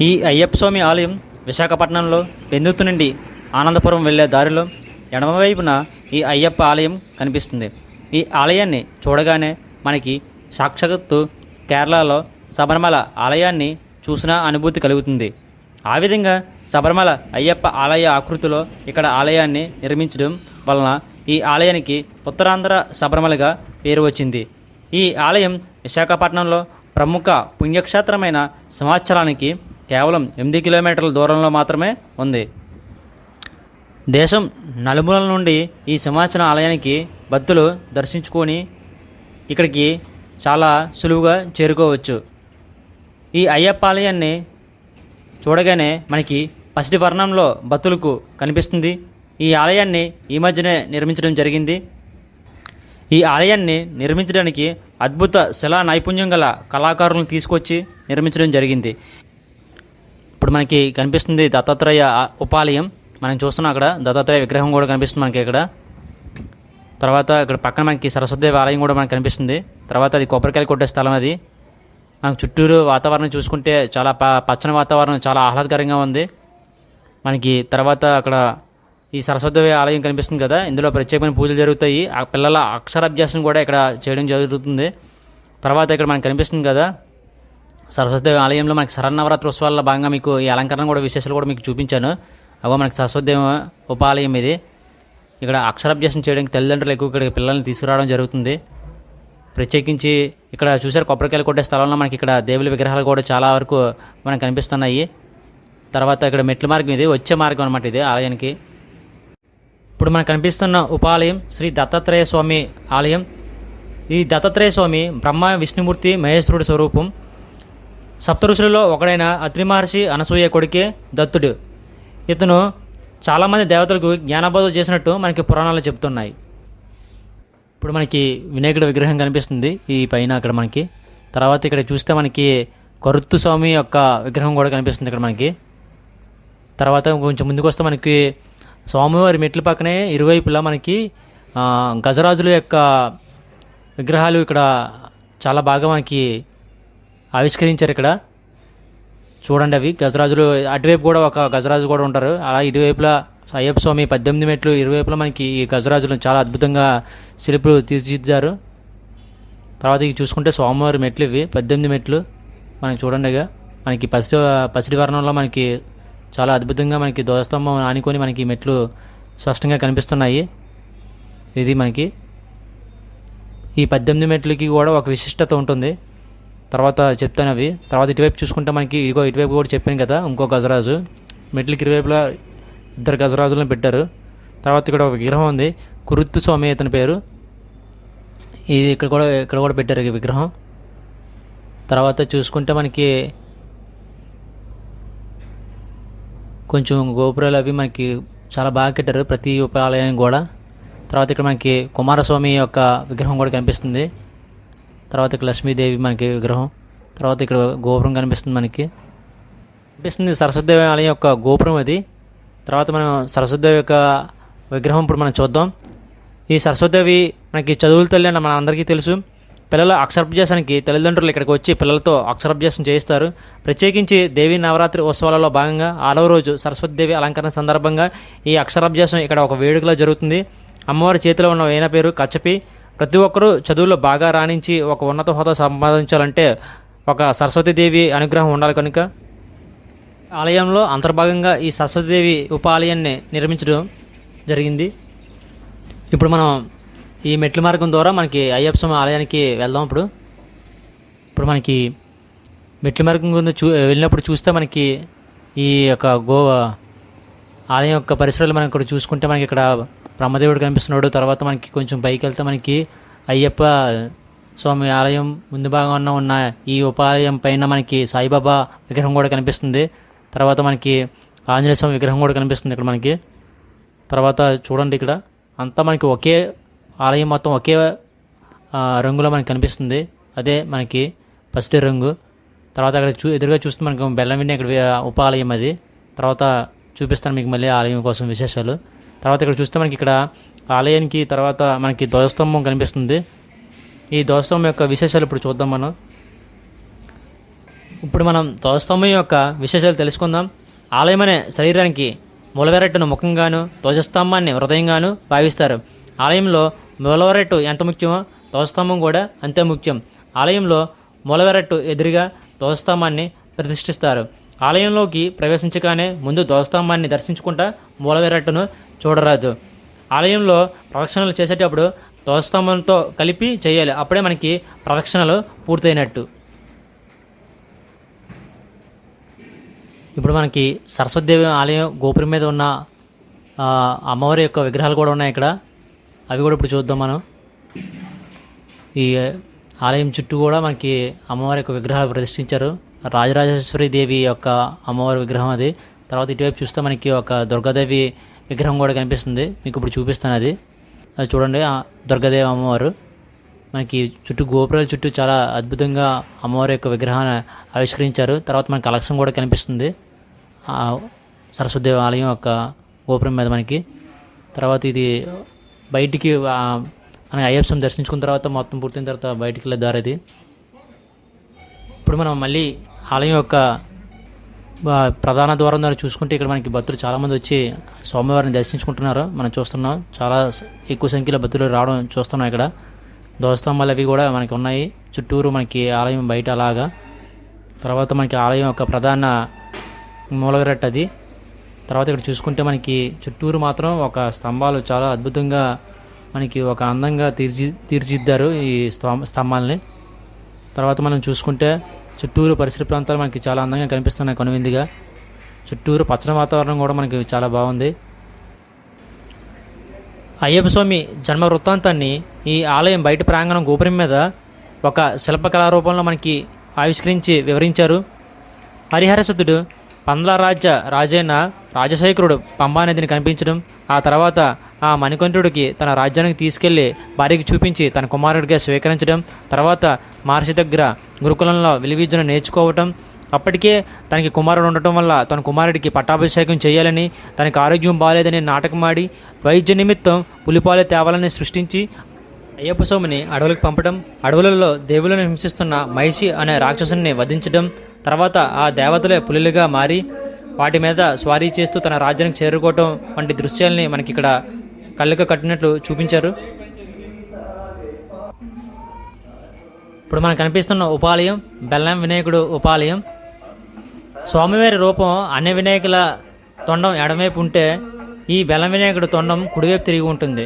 ఈ అయ్యప్ప స్వామి ఆలయం విశాఖపట్నంలో పెందుతు నుండి ఆనందపురం వెళ్ళే దారిలో ఎడమవైపున ఈ అయ్యప్ప ఆలయం కనిపిస్తుంది. ఈ ఆలయాన్ని చూడగానే మనకి సాక్షాత్తు కేరళలో శబరిమల ఆలయాన్ని చూసిన అనుభూతి కలుగుతుంది. ఆ విధంగా శబరిమల అయ్యప్ప ఆలయ ఆకృతిలో ఇక్కడ ఆలయాన్ని నిర్మించడం వలన ఈ ఆలయానికి ఉత్తరాంధ్ర శబరిమలగా పేరు వచ్చింది. ఈ ఆలయం విశాఖపట్నంలో ప్రముఖ పుణ్యక్షేత్రమైన సింహాచలానికి కేవలం 8 కిలోమీటర్ల దూరంలో మాత్రమే ఉంది. దేశం నలుమూలల నుండి ఈ సింహాచలం ఆలయానికి భక్తులు దర్శించుకొని ఇక్కడికి చాలా సులువుగా చేరుకోవచ్చు. ఈ అయ్యప్ప ఆలయాన్ని చూడగానే మనకి పసిడి వర్ణంలో భక్తులకు కనిపిస్తుంది. ఈ ఆలయాన్ని ఈ మధ్యనే నిర్మించడం జరిగింది. ఈ ఆలయాన్ని నిర్మించడానికి అద్భుత శిలా నైపుణ్యం గల కళాకారులను తీసుకొచ్చి నిర్మించడం జరిగింది. ఇప్పుడు మనకి కనిపిస్తుంది దత్తాత్రేయ ఉపాలయం. మనం చూస్తున్నాం అక్కడ దత్తాత్రేయ విగ్రహం కూడా కనిపిస్తుంది మనకి ఇక్కడ. తర్వాత ఇక్కడ పక్కన మనకి సరస్వతిదేవి ఆలయం కూడా మనకు కనిపిస్తుంది. తర్వాత అది కొబ్బరికాయలు కొట్టే స్థలం. అది మనకు చుట్టూరు వాతావరణం చూసుకుంటే చాలా పచ్చని వాతావరణం, చాలా ఆహ్లాదకరంగా ఉంది మనకి. తర్వాత అక్కడ ఈ సరస్వతిదేవి ఆలయం కనిపిస్తుంది కదా, ఇందులో ప్రత్యేకమైన పూజలు జరుగుతాయి. ఆ పిల్లల అక్షరాభ్యాసం కూడా ఇక్కడ చేయడం జరుగుతుంది. తర్వాత ఇక్కడ మనకు కనిపిస్తుంది కదా సరస్వతిదేవి ఆలయంలో మనకి శరన్నవరాత్రి ఉత్సవాల్లో భాగంగా మీకు ఈ అలంకరణ కూడా విశేషాలు కూడా మీకు చూపించాను. అగో మనకి సరస్వతిదేవి ఉపాలయం ఇది. ఇక్కడ అక్షరాభ్యాసం చేయడానికి తల్లిదండ్రులు ఎక్కువ ఇక్కడ పిల్లల్ని తీసుకురావడం జరుగుతుంది. ప్రత్యేకించి ఇక్కడ చూసారు కొబ్బరికాయలు కొట్టే స్థలంలో మనకి ఇక్కడ దేవుల విగ్రహాలు కూడా చాలా వరకు మనకు కనిపిస్తున్నాయి. తర్వాత ఇక్కడ మెట్ల మార్గం, ఇది వచ్చే మార్గం అనమాట ఇది ఆలయానికి. ఇప్పుడు మనకు కనిపిస్తున్న ఉపాలయం శ్రీ దత్తాత్రేయ స్వామి ఆలయం. ఈ దత్తాత్రేయ స్వామి బ్రహ్మ విష్ణుమూర్తి మహేశ్వరుడి స్వరూపం. సప్తఋషులలో ఒకడైన అత్రి మహర్షి అనసూయ కొడుకే దత్తుడు. ఇతను చాలామంది దేవతలకు జ్ఞానబోధ చేసినట్టు మనకి పురాణాలు చెప్తున్నాయి. ఇప్పుడు మనకి వినాయకుడి విగ్రహం కనిపిస్తుంది ఈ పైన అక్కడ మనకి. తర్వాత ఇక్కడ చూస్తే మనకి కరుత్తు స్వామి యొక్క విగ్రహం కూడా కనిపిస్తుంది ఇక్కడ మనకి. తర్వాత కొంచెం ముందుకు వస్తే మనకి స్వామివారి మెట్ల పక్కనే ఇరువైపులా మనకి గజరాజుల యొక్క విగ్రహాలు ఇక్కడ చాలా బాగా మనకి ఆవిష్కరించారు. ఇక్కడ చూడండి అవి గజరాజులు. అటువైపు కూడా ఒక గజరాజు కూడా ఉంటారు. అలా ఇటువైపులా అయ్యప్ప స్వామి 18 మెట్లు ఇరువైపులా మనకి ఈ గజరాజులను చాలా అద్భుతంగా శిల్పులు తీర్చిదిద్దారు. తర్వాత ఇవి చూసుకుంటే స్వామివారి మెట్లు ఇవి 18 మెట్లు మనకి చూడండిగా. మనకి పసిడి వర్ణంలో మనకి చాలా అద్భుతంగా మనకి ధ్వజస్తంభం ఆనుకొని మనకి మెట్లు స్పష్టంగా కనిపిస్తున్నాయి. ఇది మనకి ఈ 18 మెట్లకి కూడా ఒక విశిష్టత ఉంటుంది. తర్వాత చెప్తాను అవి. తర్వాత ఇటువైపు చూసుకుంటే మనకి ఇటువైపు కూడా చెప్పాను కదా ఇంకో గజరాజు. మెట్లకి ఇరువైపులా 2 గజరాజులను పెట్టారు. తర్వాత ఇక్కడ ఒక విగ్రహం ఉంది, కురుత్తు స్వామి అతని పేరు. ఇది ఇక్కడ కూడా పెట్టారు ఈ విగ్రహం. తర్వాత చూసుకుంటే మనకి కొంచెం గోపురాలు అవి మనకి చాలా బాగా కట్టారు ప్రతి ఉపాలయానికి కూడా. తర్వాత ఇక్కడ మనకి కుమారస్వామి యొక్క విగ్రహం కూడా కనిపిస్తుంది. తర్వాత ఇక్కడ లక్ష్మీదేవి మనకి విగ్రహం. తర్వాత ఇక్కడ గోపురం కనిపిస్తుంది మనకి. సరస్వతిదేవి ఆలయం యొక్క గోపురం అది. తర్వాత మనం సరస్వతిదేవి యొక్క విగ్రహం ఇప్పుడు మనం చూద్దాం. ఈ సరస్వతిదేవి మనకి చదువుల తల్లి అని మన అందరికీ తెలుసు. పిల్లల అక్షరాభ్యాసానికి తల్లిదండ్రులు ఇక్కడికి వచ్చి పిల్లలతో అక్షరాభ్యాసం చేయిస్తారు. ప్రత్యేకించి దేవీ నవరాత్రి ఉత్సవాలలో భాగంగా 6వ రోజు సరస్వతిదేవి అలంకరణ సందర్భంగా ఈ అక్షరాభ్యాసం ఇక్కడ ఒక వేడుకలా జరుగుతుంది. అమ్మవారి చేతిలో ఉన్న వేణ పేరు కచ్చపి. ప్రతి ఒక్కరూ చదువుల్లో బాగా రాణించి ఒక ఉన్నత హోదా సంపాదించాలంటే ఒక సరస్వతీదేవి అనుగ్రహం ఉండాలి. కనుక ఆలయంలో అంతర్భాగంగా ఈ సరస్వతీదేవి ఉపాలయాన్ని నిర్మించడం జరిగింది. ఇప్పుడు మనం ఈ మెట్ల మార్గం ద్వారా మనకి అయ్యప్ప స్వామి ఆలయానికి వెళ్దాం. ఇప్పుడు మనకి మెట్ల మార్గం వెళ్ళినప్పుడు చూస్తే మనకి ఈ యొక్క ఆలయం యొక్క పరిసరాలు మనం ఇక్కడ చూసుకుంటే మనకి ఇక్కడ బ్రహ్మదేవుడు కనిపిస్తున్నాడు. తర్వాత మనకి కొంచెం పైకి వెళ్తే మనకి అయ్యప్ప స్వామి ఆలయం ముందు భాగంలో ఉన్న ఈ ఉపాలయం పైన మనకి సాయిబాబా విగ్రహం కూడా కనిపిస్తుంది. తర్వాత మనకి ఆంజనేయ స్వామి విగ్రహం కూడా కనిపిస్తుంది ఇక్కడ మనకి. తర్వాత చూడండి ఇక్కడ అంతా మనకి ఒకే ఆలయం మొత్తం ఒకే రంగులో మనకి కనిపిస్తుంది. అదే మనకి పసిడి రంగు. తర్వాత అక్కడ ఎదురుగా చూస్తే మనకి బెల్లం విని ఇక్కడ ఉపాలయం అది. తర్వాత చూపిస్తాను మీకు మళ్ళీ ఆలయం కోసం విశేషాలు. తర్వాత ఇక్కడ చూస్తే మనకి ఇక్కడ ఆలయానికి తర్వాత మనకి ధ్వజస్తంభం కనిపిస్తుంది. ఈ ధ్వజస్తంభం యొక్క విశేషాలు ఇప్పుడు చూద్దాం మనం. ఇప్పుడు మనం ధ్వజస్తంభం యొక్క విశేషాలు తెలుసుకుందాం. ఆలయం అనే శరీరానికి మూలవెరట్టును ముఖంగాను, ధ్వజస్తంభాన్ని హృదయంగాను భావిస్తారు. ఆలయంలో మూలవెరట్టు ఎంత ముఖ్యమో ధ్వజస్తంభం కూడా అంతే ముఖ్యం. ఆలయంలో మూలవెరట్టు ఎదురుగా ధ్వజస్తంభాన్ని ప్రతిష్ఠిస్తారు. ఆలయంలోకి ప్రవేశించగానే ముందు ధ్వజస్తంభాన్ని దర్శించుకుంటా మూలవెరట్టును చూడరాదు. ఆలయంలో ప్రదక్షిణలు చేసేటప్పుడు ధ్వజస్తంభంతో కలిపి చేయాలి. అప్పుడే మనకి ప్రదక్షిణలు పూర్తయినట్టు. ఇప్పుడు మనకి సరస్వతిదేవి ఆలయం గోపురం మీద ఉన్న అమ్మవారి యొక్క విగ్రహాలు కూడా ఉన్నాయి ఇక్కడ. అవి కూడా ఇప్పుడు చూద్దాం మనం. ఈ ఆలయం చుట్టూ కూడా మనకి అమ్మవారి యొక్క విగ్రహాలు ప్రతిష్ఠించారు. రాజరాజేశ్వరి దేవి యొక్క అమ్మవారి విగ్రహం అది. తర్వాత ఇటువైపు చూస్తే మనకి ఒక దుర్గాదేవి విగ్రహం కూడా కనిపిస్తుంది. మీకు ఇప్పుడు చూపిస్తాను అది చూడండి. దుర్గాదేవి అమ్మవారు మనకి చుట్టూ గోపురాల చుట్టూ చాలా అద్భుతంగా అమ్మవారి యొక్క విగ్రహాన్ని ఆవిష్కరించారు. తర్వాత మనకి కలశం కూడా కనిపిస్తుంది సరస్వతిదేవి ఆలయం యొక్క గోపురం మీద మనకి. తర్వాత ఇది బయటికి మన అయ్యప్ప స్వామి దర్శించుకున్న తర్వాత మొత్తం పూర్తయిన తర్వాత బయటికి వెళ్ళే దారి అది. ఇప్పుడు మనం మళ్ళీ ఆలయం యొక్క ప్రధాన ద్వారం ద్వారా చూసుకుంటే ఇక్కడ మనకి భక్తులు చాలామంది వచ్చి స్వామివారిని దర్శించుకుంటున్నారు. మనం చూస్తున్నాం చాలా ఎక్కువ సంఖ్యలో భక్తులు రావడం చూస్తున్నాం. ఇక్కడ ధ్వజస్తంభాలు అవి కూడా మనకి ఉన్నాయి చుట్టూరు మనకి ఆలయం బయట అలాగా. తర్వాత మనకి ఆలయం యొక్క ప్రధాన మూలవిరట్టు అది. తర్వాత ఇక్కడ చూసుకుంటే మనకి చుట్టూరు మాత్రం ఒక స్తంభాలు చాలా అద్భుతంగా మనకి ఒక అందంగా తీర్చిదిద్దారు ఈ స్తంభాలని. తర్వాత మనం చూసుకుంటే చుట్టూరు పరిసర ప్రాంతాలు మనకి చాలా అందంగా కనిపిస్తున్నాయి కనువిందుగా. చుట్టూరు పచ్చని వాతావరణం కూడా మనకి చాలా బాగుంది. అయ్యప్ప స్వామి జన్మ వృత్తాంతాన్ని ఈ ఆలయం బయట ప్రాంగణం గోపురం మీద ఒక శిల్పకళా రూపంలో మనకి ఆవిష్కరించి వివరించారు. హరిహరసుతుడు పండ్ల రాజైన రాజశేఖరుడు పంబానదిని కనిపించడం, ఆ తర్వాత ఆ మణికంఠుడికి తన రాజ్యానికి తీసుకెళ్లి భార్యకి చూపించి తన కుమారుడిగా స్వీకరించడం, తర్వాత మహర్షి దగ్గర గురుకులంలో విలువిద్యను నేర్చుకోవటం, అప్పటికే తనకి కుమారుడు ఉండటం వల్ల తన కుమారుడికి పట్టాభిషేకం చేయాలని, తనకి ఆరోగ్యం బాగాలేదని నాటకమాడి వైద్య నిమిత్తం పులిపాలే తేవాలని సృష్టించి అయ్యప్ప స్వామిని అడవులకు పంపడం, అడవులలో దేవులను హింసిస్తున్న మహిషి అనే రాక్షసుని వధించడం, తర్వాత ఆ దేవతలే పులులుగా మారి వాటి మీద స్వారీ చేస్తూ తన రాజ్యానికి చేరుకోవటం వంటి దృశ్యాల్ని మనకి ఇక్కడ కళ్ళకు కట్టినట్లు చూపించారు. ఇప్పుడు మనకు కనిపిస్తున్న ఉపాలయం బెల్లం వినాయకుడు ఉపాలయం. స్వామివారి రూపం అన్ని వినాయకుల తొండం ఎడమవైపు ఉంటే ఈ బెల్లం వినాయకుడు తొండం కుడివైపు తిరిగి ఉంటుంది.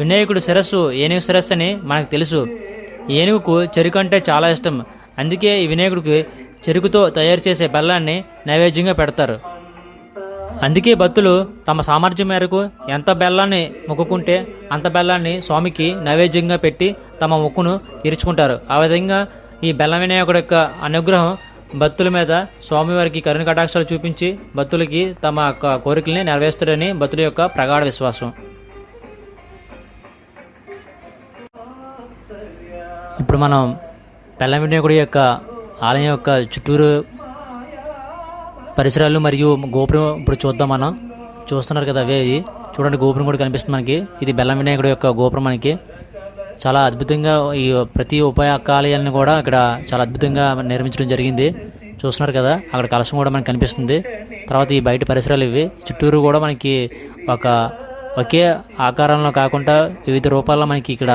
వినాయకుడు శిరస్సు ఏనుగు శిరస్సు అని మనకు తెలుసు. ఏనుగుకు చెరుకు అంటే చాలా ఇష్టం. అందుకే ఈ వినాయకుడికి చెరుకుతో తయారు చేసే బెల్లాన్ని నైవేద్యంగా పెడతారు. అందుకే భక్తులు తమ సామర్థ్యం మేరకు ఎంత బెల్లాన్ని మొక్కుకుంటే అంత బెల్లాన్ని స్వామికి నైవేద్యంగా పెట్టి తమ మొక్కును తీర్చుకుంటారు. ఆ విధంగా ఈ బెల్లం వినాయకుడి యొక్క అనుగ్రహం భక్తుల మీద స్వామివారికి కరుణ కటాక్షాలు చూపించి భక్తులకి తమ యొక్క కోరికల్ని నెరవేరుస్తాడని భక్తుల యొక్క ప్రగాఢ విశ్వాసం. ఇప్పుడు మనం బెల్లం వినాయకుడి యొక్క ఆలయం యొక్క చుట్టూరు పరిసరాలు మరియు గోపురం ఇప్పుడు చూద్దాం. మనం చూస్తున్నారు కదా అవే చూడండి. గోపురం కూడా కనిపిస్తుంది మనకి. ఇది బెల్లం వినాయకుడి యొక్క గోపురం. మనకి చాలా అద్భుతంగా ఈ ప్రతి ఉపాయాలయాలను కూడా ఇక్కడ చాలా అద్భుతంగా నిర్మించడం జరిగింది. చూస్తున్నారు కదా అక్కడ కలశం కూడా మనకి కనిపిస్తుంది. తర్వాత ఈ బయట పరిసరాలు ఇవి చుట్టూరు కూడా మనకి ఒకే ఆకారంలో కాకుండా వివిధ రూపాల్లో మనకి ఇక్కడ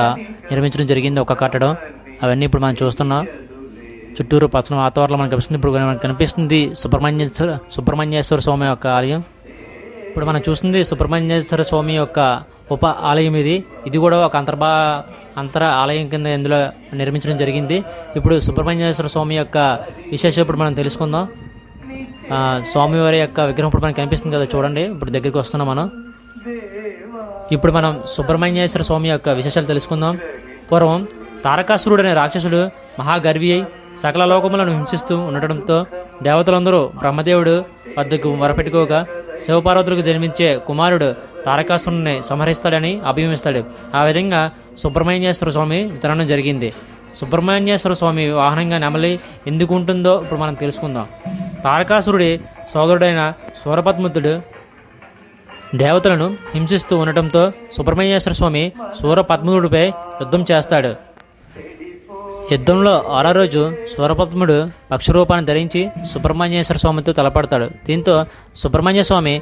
నిర్మించడం జరిగింది ఒక కట్టడం. అవన్నీ ఇప్పుడు మనం చూస్తున్నాం. చుట్టూరు పచ్చని వాతావరణం మనకు కనిపిస్తుంది. ఇప్పుడు మనకు కనిపిస్తుంది సుబ్రహ్మణ్యేశ్వర స్వామి యొక్క ఆలయం. ఇప్పుడు మనం చూస్తుంది సుబ్రహ్మణ్యేశ్వర స్వామి యొక్క ఉప ఆలయం. ఇది కూడా ఒక అంతర ఆలయం కింద ఇందులో నిర్మించడం జరిగింది. ఇప్పుడు సుబ్రహ్మణ్యేశ్వర స్వామి యొక్క విశేషం ఇప్పుడు మనం తెలుసుకుందాం. స్వామివారి యొక్క విగ్రహం ఇప్పుడు మనకు కనిపిస్తుంది కదా చూడండి. ఇప్పుడు దగ్గరికి వస్తున్నాం మనం. ఇప్పుడు మనం సుబ్రహ్మణ్యేశ్వర స్వామి యొక్క విశేషాలు తెలుసుకుందాం. పూర్వం తారకాసురుడు అనే రాక్షసుడు మహాగర్వి అయి సకల లోకములను హింసిస్తూ ఉండటంతో దేవతలందరూ బ్రహ్మదేవుడు వద్దకు మొరపెట్టుకోగా శివపార్వతులకు జన్మించే కుమారుడు తారకాసురుడిని సంహరిస్తాడని అభిమతిస్తాడు. ఆ విధంగా సుబ్రహ్మణ్యేశ్వర స్వామి జననం జరిగింది. సుబ్రహ్మణ్యేశ్వర స్వామి వాహనంగా నెమలి ఎందుకు ఉంటుందో ఇప్పుడు మనం తెలుసుకుందాం. తారకాసురుడి సోదరుడైన సూరపద్ముతుడు దేవతలను హింసిస్తూ ఉండటంతో సుబ్రహ్మణ్యేశ్వర స్వామి సూరపద్ముడిపై యుద్ధం చేస్తాడు. యుద్ధంలో ఆరో రోజు సూరపద్ముడు పక్షి రూపాన్ని ధరించి సుబ్రహ్మణ్యేశ్వర స్వామితో తలపడతాడు. దీంతో సుబ్రహ్మణ్య స్వామి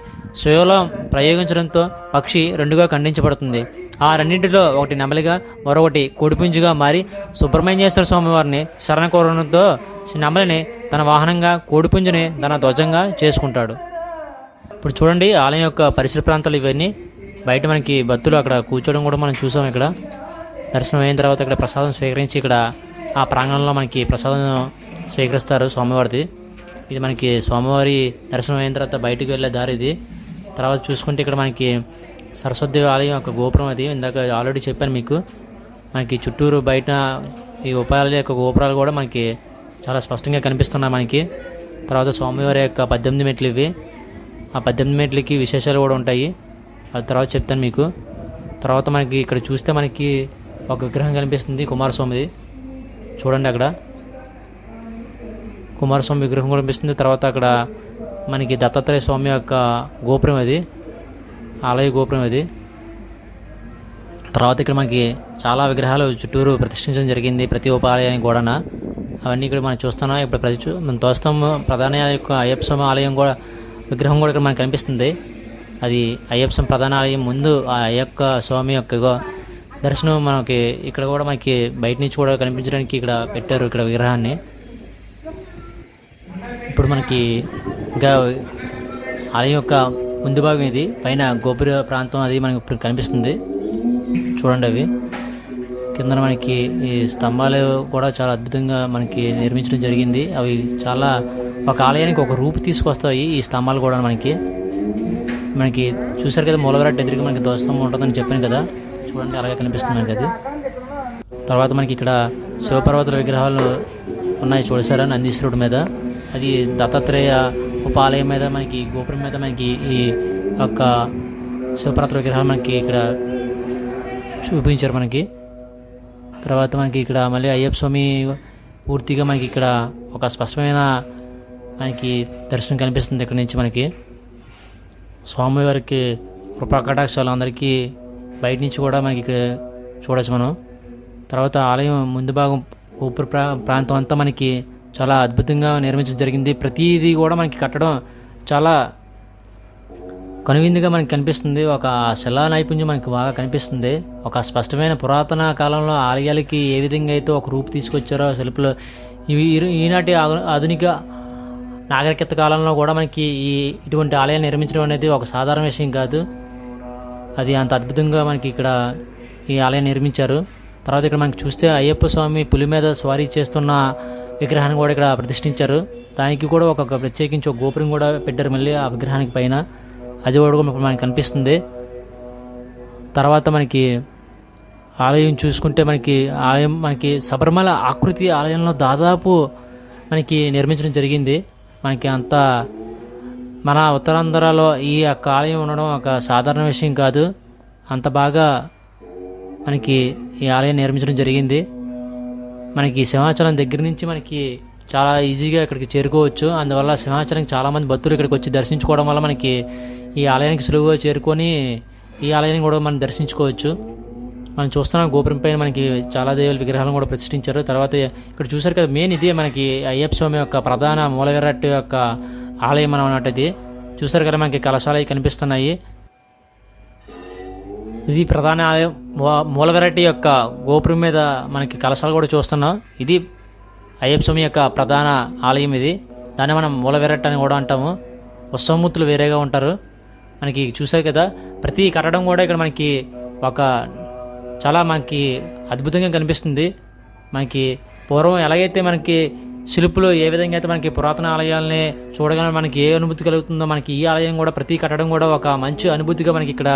శూలం ప్రయోగించడంతో పక్షి రెండుగా ఖండించబడుతుంది. ఆ రెండింటిలో ఒకటి నెమలిగా మరొకటి కోడిపుంజుగా మారి సుబ్రహ్మణ్యేశ్వర స్వామి వారిని శరణ కోరడంతో నెమలిని తన వాహనంగా, కోడిపుంజుని తన ధ్వజంగా చేసుకుంటాడు. ఇప్పుడు చూడండి ఆలయం యొక్క పరిసర ప్రాంతాలు ఇవన్నీ. బయట మనకి భక్తులు అక్కడ కూర్చోవడం కూడా మనం చూసాం. ఇక్కడ దర్శనం అయిన తర్వాత ఇక్కడ ప్రసాదం స్వీకరించి ఇక్కడ ఆ ప్రాంగణంలో మనకి ప్రసాదం స్వీకరిస్తారు స్వామివారిది. ఇది మనకి స్వామివారి దర్శనం అయిన తర్వాత బయటకు వెళ్ళే దారి ఇది. తర్వాత చూసుకుంటే ఇక్కడ మనకి సరస్వతి ఆలయం యొక్క గోపురం అది ఇందాక ఆల్రెడీ చెప్పాను మీకు. మనకి చుట్టూరు బయట ఈ ఉపాయాల యొక్క గోపురాలు కూడా మనకి చాలా స్పష్టంగా కనిపిస్తున్నాయి మనకి. తర్వాత స్వామివారి యొక్క 18 మెట్లు ఇవి. ఆ 18 మెట్లకి విశేషాలు కూడా ఉంటాయి, అది తర్వాత చెప్తాను మీకు. తర్వాత మనకి ఇక్కడ చూస్తే మనకి ఒక విగ్రహం కనిపిస్తుంది కుమారస్వామిది. చూడండి అక్కడ కుమారస్వామి విగ్రహం కూడా కనిపిస్తుంది. తర్వాత అక్కడ మనకి దత్తాత్రేయ స్వామి యొక్క గోపురం అది, ఆలయ గోపురం అది. తర్వాత ఇక్కడ మనకి చాలా విగ్రహాలు చుట్టూరు ప్రతిష్ఠించడం జరిగింది ప్రతి ఉపాలయానికి కూడా. అవన్నీ ఇక్కడ మనం చూస్తున్నాం. ఇప్పుడు మనం తోస్తాము ప్రధాన యొక్క అయ్యప్ప స్వామి ఆలయం కూడా విగ్రహం కూడా ఇక్కడ మనకు కనిపిస్తుంది. అది అయ్యప్ప స్వామి ప్రధాన ఆలయం ముందు ఆ అయ్యప్ప స్వామి యొక్క దర్శనం మనకి ఇక్కడ కూడా మనకి బయట నుంచి కూడా కనిపించడానికి ఇక్కడ పెట్టారు ఇక్కడ విగ్రహాన్ని. ఇప్పుడు మనకి ఇంకా ఆలయం యొక్క ముందు భాగం ఇది, పైన గోపుర ప్రాంతం అది మనకి ఇప్పుడు కనిపిస్తుంది. చూడండి అవి కింద మనకి ఈ స్తంభాలు కూడా చాలా అద్భుతంగా మనకి నిర్మించడం జరిగింది. అవి చాలా ఒక ఆలయానికి ఒక రూపు తీసుకొస్తాయి ఈ స్తంభాలు కూడా. మనకి చూసారు కదా మూలవిరాట్ ఎదురుగా మనకి ధ్వజస్తంభం ఉంటుందని చెప్పాను కదా, చూడండి అలాగే కనిపిస్తుంది మనకి అది. తర్వాత మనకి ఇక్కడ శివపర్వతుల విగ్రహాలు ఉన్నాయి చూసారా నందీశ్వరుడి మీద. అది దత్తాత్రేయ ఉపాలయం మీద మనకి గోపురం మీద మనకి ఈ యొక్క శివపర్వతుల విగ్రహాలు మనకి ఇక్కడ చూపించారు మనకి. తర్వాత మనకి ఇక్కడ మళ్ళీ అయ్యప్ప స్వామి పూర్తిగా మనకి ఇక్కడ ఒక స్పష్టమైన మనకి దర్శనం కనిపిస్తుంది. ఇక్కడ నుంచి మనకి స్వామివారికి కృపా కటాక్షాలు అందరికీ బయట నుంచి కూడా మనకి ఇక్కడ చూడవచ్చు మనం. తర్వాత ఆలయం ముందు భాగం ఊపిరి ప్రాంతం అంతా మనకి చాలా అద్భుతంగా నిర్మించడం జరిగింది. ప్రతిదీ కూడా మనకి కట్టడం చాలా కనువిందుగా మనకి కనిపిస్తుంది. ఒక శిలా నైపుణ్యం మనకి బాగా కనిపిస్తుంది. ఒక స్పష్టమైన పురాతన కాలంలో ఆలయాలకి ఏ విధంగా అయితే ఒక రూపు తీసుకొచ్చారో శిల్పులు, ఇవి ఈనాటి ఆధునిక నాగరికత కాలంలో కూడా మనకి ఇటువంటి ఆలయాలు నిర్మించడం అనేది ఒక సాధారణ విషయం కాదు. అది అంత అద్భుతంగా మనకి ఇక్కడ ఈ ఆలయం నిర్మించారు. తర్వాత ఇక్కడ మనకి చూస్తే అయ్యప్ప స్వామి పులి మీద స్వారీ చేస్తున్న విగ్రహాన్ని కూడా ఇక్కడ ప్రతిష్ఠించారు. దానికి కూడా ఒక ప్రత్యేకించి ఒక గోపురం కూడా పెట్టారు మళ్ళీ ఆ విగ్రహానికి పైన. అది కూడా ఇప్పుడు మనకి కనిపిస్తుంది. తర్వాత మనకి ఆలయం చూసుకుంటే మనకి ఆలయం మనకి శబరిమల ఆకృతి ఆలయంలో దాదాపు మనకి నిర్మించడం జరిగింది. మనకి అంత మన ఉత్తరాంధ్రలో ఈ యొక్క ఆలయం ఉండడం ఒక సాధారణ విషయం కాదు. అంత బాగా మనకి ఈ ఆలయం నిర్మించడం జరిగింది. మనకి సింహాచలం దగ్గర నుంచి మనకి చాలా ఈజీగా ఇక్కడికి చేరుకోవచ్చు. అందువల్ల సింహాచలానికి చాలామంది భక్తులు ఇక్కడికి వచ్చి దర్శించుకోవడం వల్ల మనకి ఈ ఆలయానికి సులువుగా చేరుకొని ఈ ఆలయాన్ని కూడా మనం దర్శించుకోవచ్చు. మనం చూస్తున్నాం గోపురం పైన మనకి చాలా దేవుల విగ్రహాలను కూడా ప్రతిష్ఠించారు. తర్వాత ఇక్కడ చూసారు కదా మెయిన్ ఇదే మనకి అయ్యప్ప స్వామి యొక్క ప్రధాన మూలవిరాట్ యొక్క ఆలయం అన్నమాట. ఇది చూసారు కదా మనకి కలశాలు కనిపిస్తున్నాయి. ఇది ప్రధాన ఆలయం. మూలవిరాట్ యొక్క గోపురం మీద మనకి కలశాలు కూడా చూస్తున్నాం. ఇది అయ్యప్ప స్వామి యొక్క ప్రధాన ఆలయం. ఇది దాన్ని మనం మూలవిరాట్ అని కూడా అంటాము. ఉత్సవమూర్తులు వేరేగా ఉంటారు. మనకి చూసారు కదా ప్రతి కట్టడం కూడా ఇక్కడ మనకి ఒక చాలా మనకి అద్భుతంగా కనిపిస్తుంది. మనకి పూర్వం ఎలాగైతే మనకి శిల్పులు ఏ విధంగా అయితే మనకి పురాతన ఆలయాలని చూడగానే మనకి ఏ అనుభూతి కలుగుతుందో మనకి ఈ ఆలయం కూడా ప్రతి కట్టడం కూడా ఒక మంచి అనుభూతిగా మనకి ఇక్కడ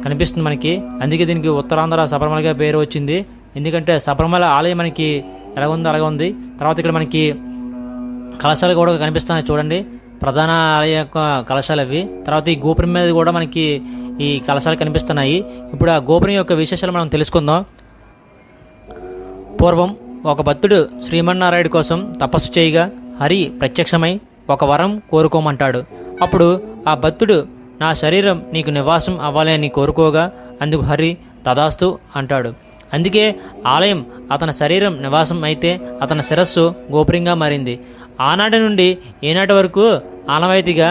కనిపిస్తుంది మనకి. అందుకే దీనికి ఉత్తరాంధ్ర శబరిమలగా పేరు వచ్చింది. ఎందుకంటే శబరిమల ఆలయం మనకి ఎలా ఉందో అలాగే ఉంది. తర్వాత ఇక్కడ మనకి కలశాలు కూడా కనిపిస్తున్నాయి చూడండి, ప్రధాన ఆలయ యొక్క కలశాలు అవి. తర్వాత ఈ గోపురం మీద కూడా మనకి ఈ కలశాలు కనిపిస్తున్నాయి. ఇప్పుడు ఆ గోపురం యొక్క విశేషాలు మనం తెలుసుకుందాం. పూర్వం ఒక భక్తుడు శ్రీమన్నారాయణ కోసం తపస్సు చేయగా హరి ప్రత్యక్షమై ఒక వరం కోరుకోమంటాడు. అప్పుడు ఆ భక్తుడు నా శరీరం నీకు నివాసం అవ్వాలని కోరుకోగా అందుకు హరి తదాస్తు అంటాడు. అందుకే ఆలయం అతని శరీరం నివాసం అయితే అతని శిరస్సు గోపురంగా మారింది. ఆనాటి నుండి ఈనాటి వరకు ఆనవాయితీగా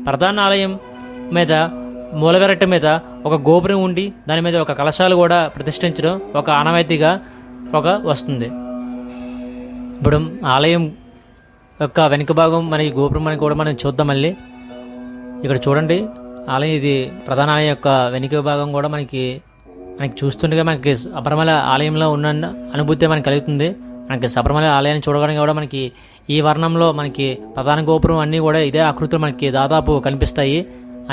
ప్రధాన ఆలయం మీద మూలగరట్ట మీద ఒక గోపురం ఉండి దాని మీద ఒక కలశాలు కూడా ప్రతిష్ఠించడం ఒక ఆనవాయితీగా వస్తుంది. ఇప్పుడు ఆలయం యొక్క వెనుక భాగం మన ఈ గోపురం అని కూడా మనం చూద్దాం. మళ్ళీ ఇక్కడ చూడండి, ఆలయం ఇది ప్రధాన ఆలయం యొక్క వెనుక భాగం కూడా మనకి చూస్తుండగా మనకి శబరిమల ఆలయంలో ఉన్న అనుభూతి మనకి కలుగుతుంది. మనకి శబరిమల ఆలయాన్ని చూడడానికి కూడా మనకి ఈ వర్ణంలో మనకి ప్రధాన గోపురం అన్నీ కూడా ఇదే ఆకృతులు మనకి దాదాపు కనిపిస్తాయి.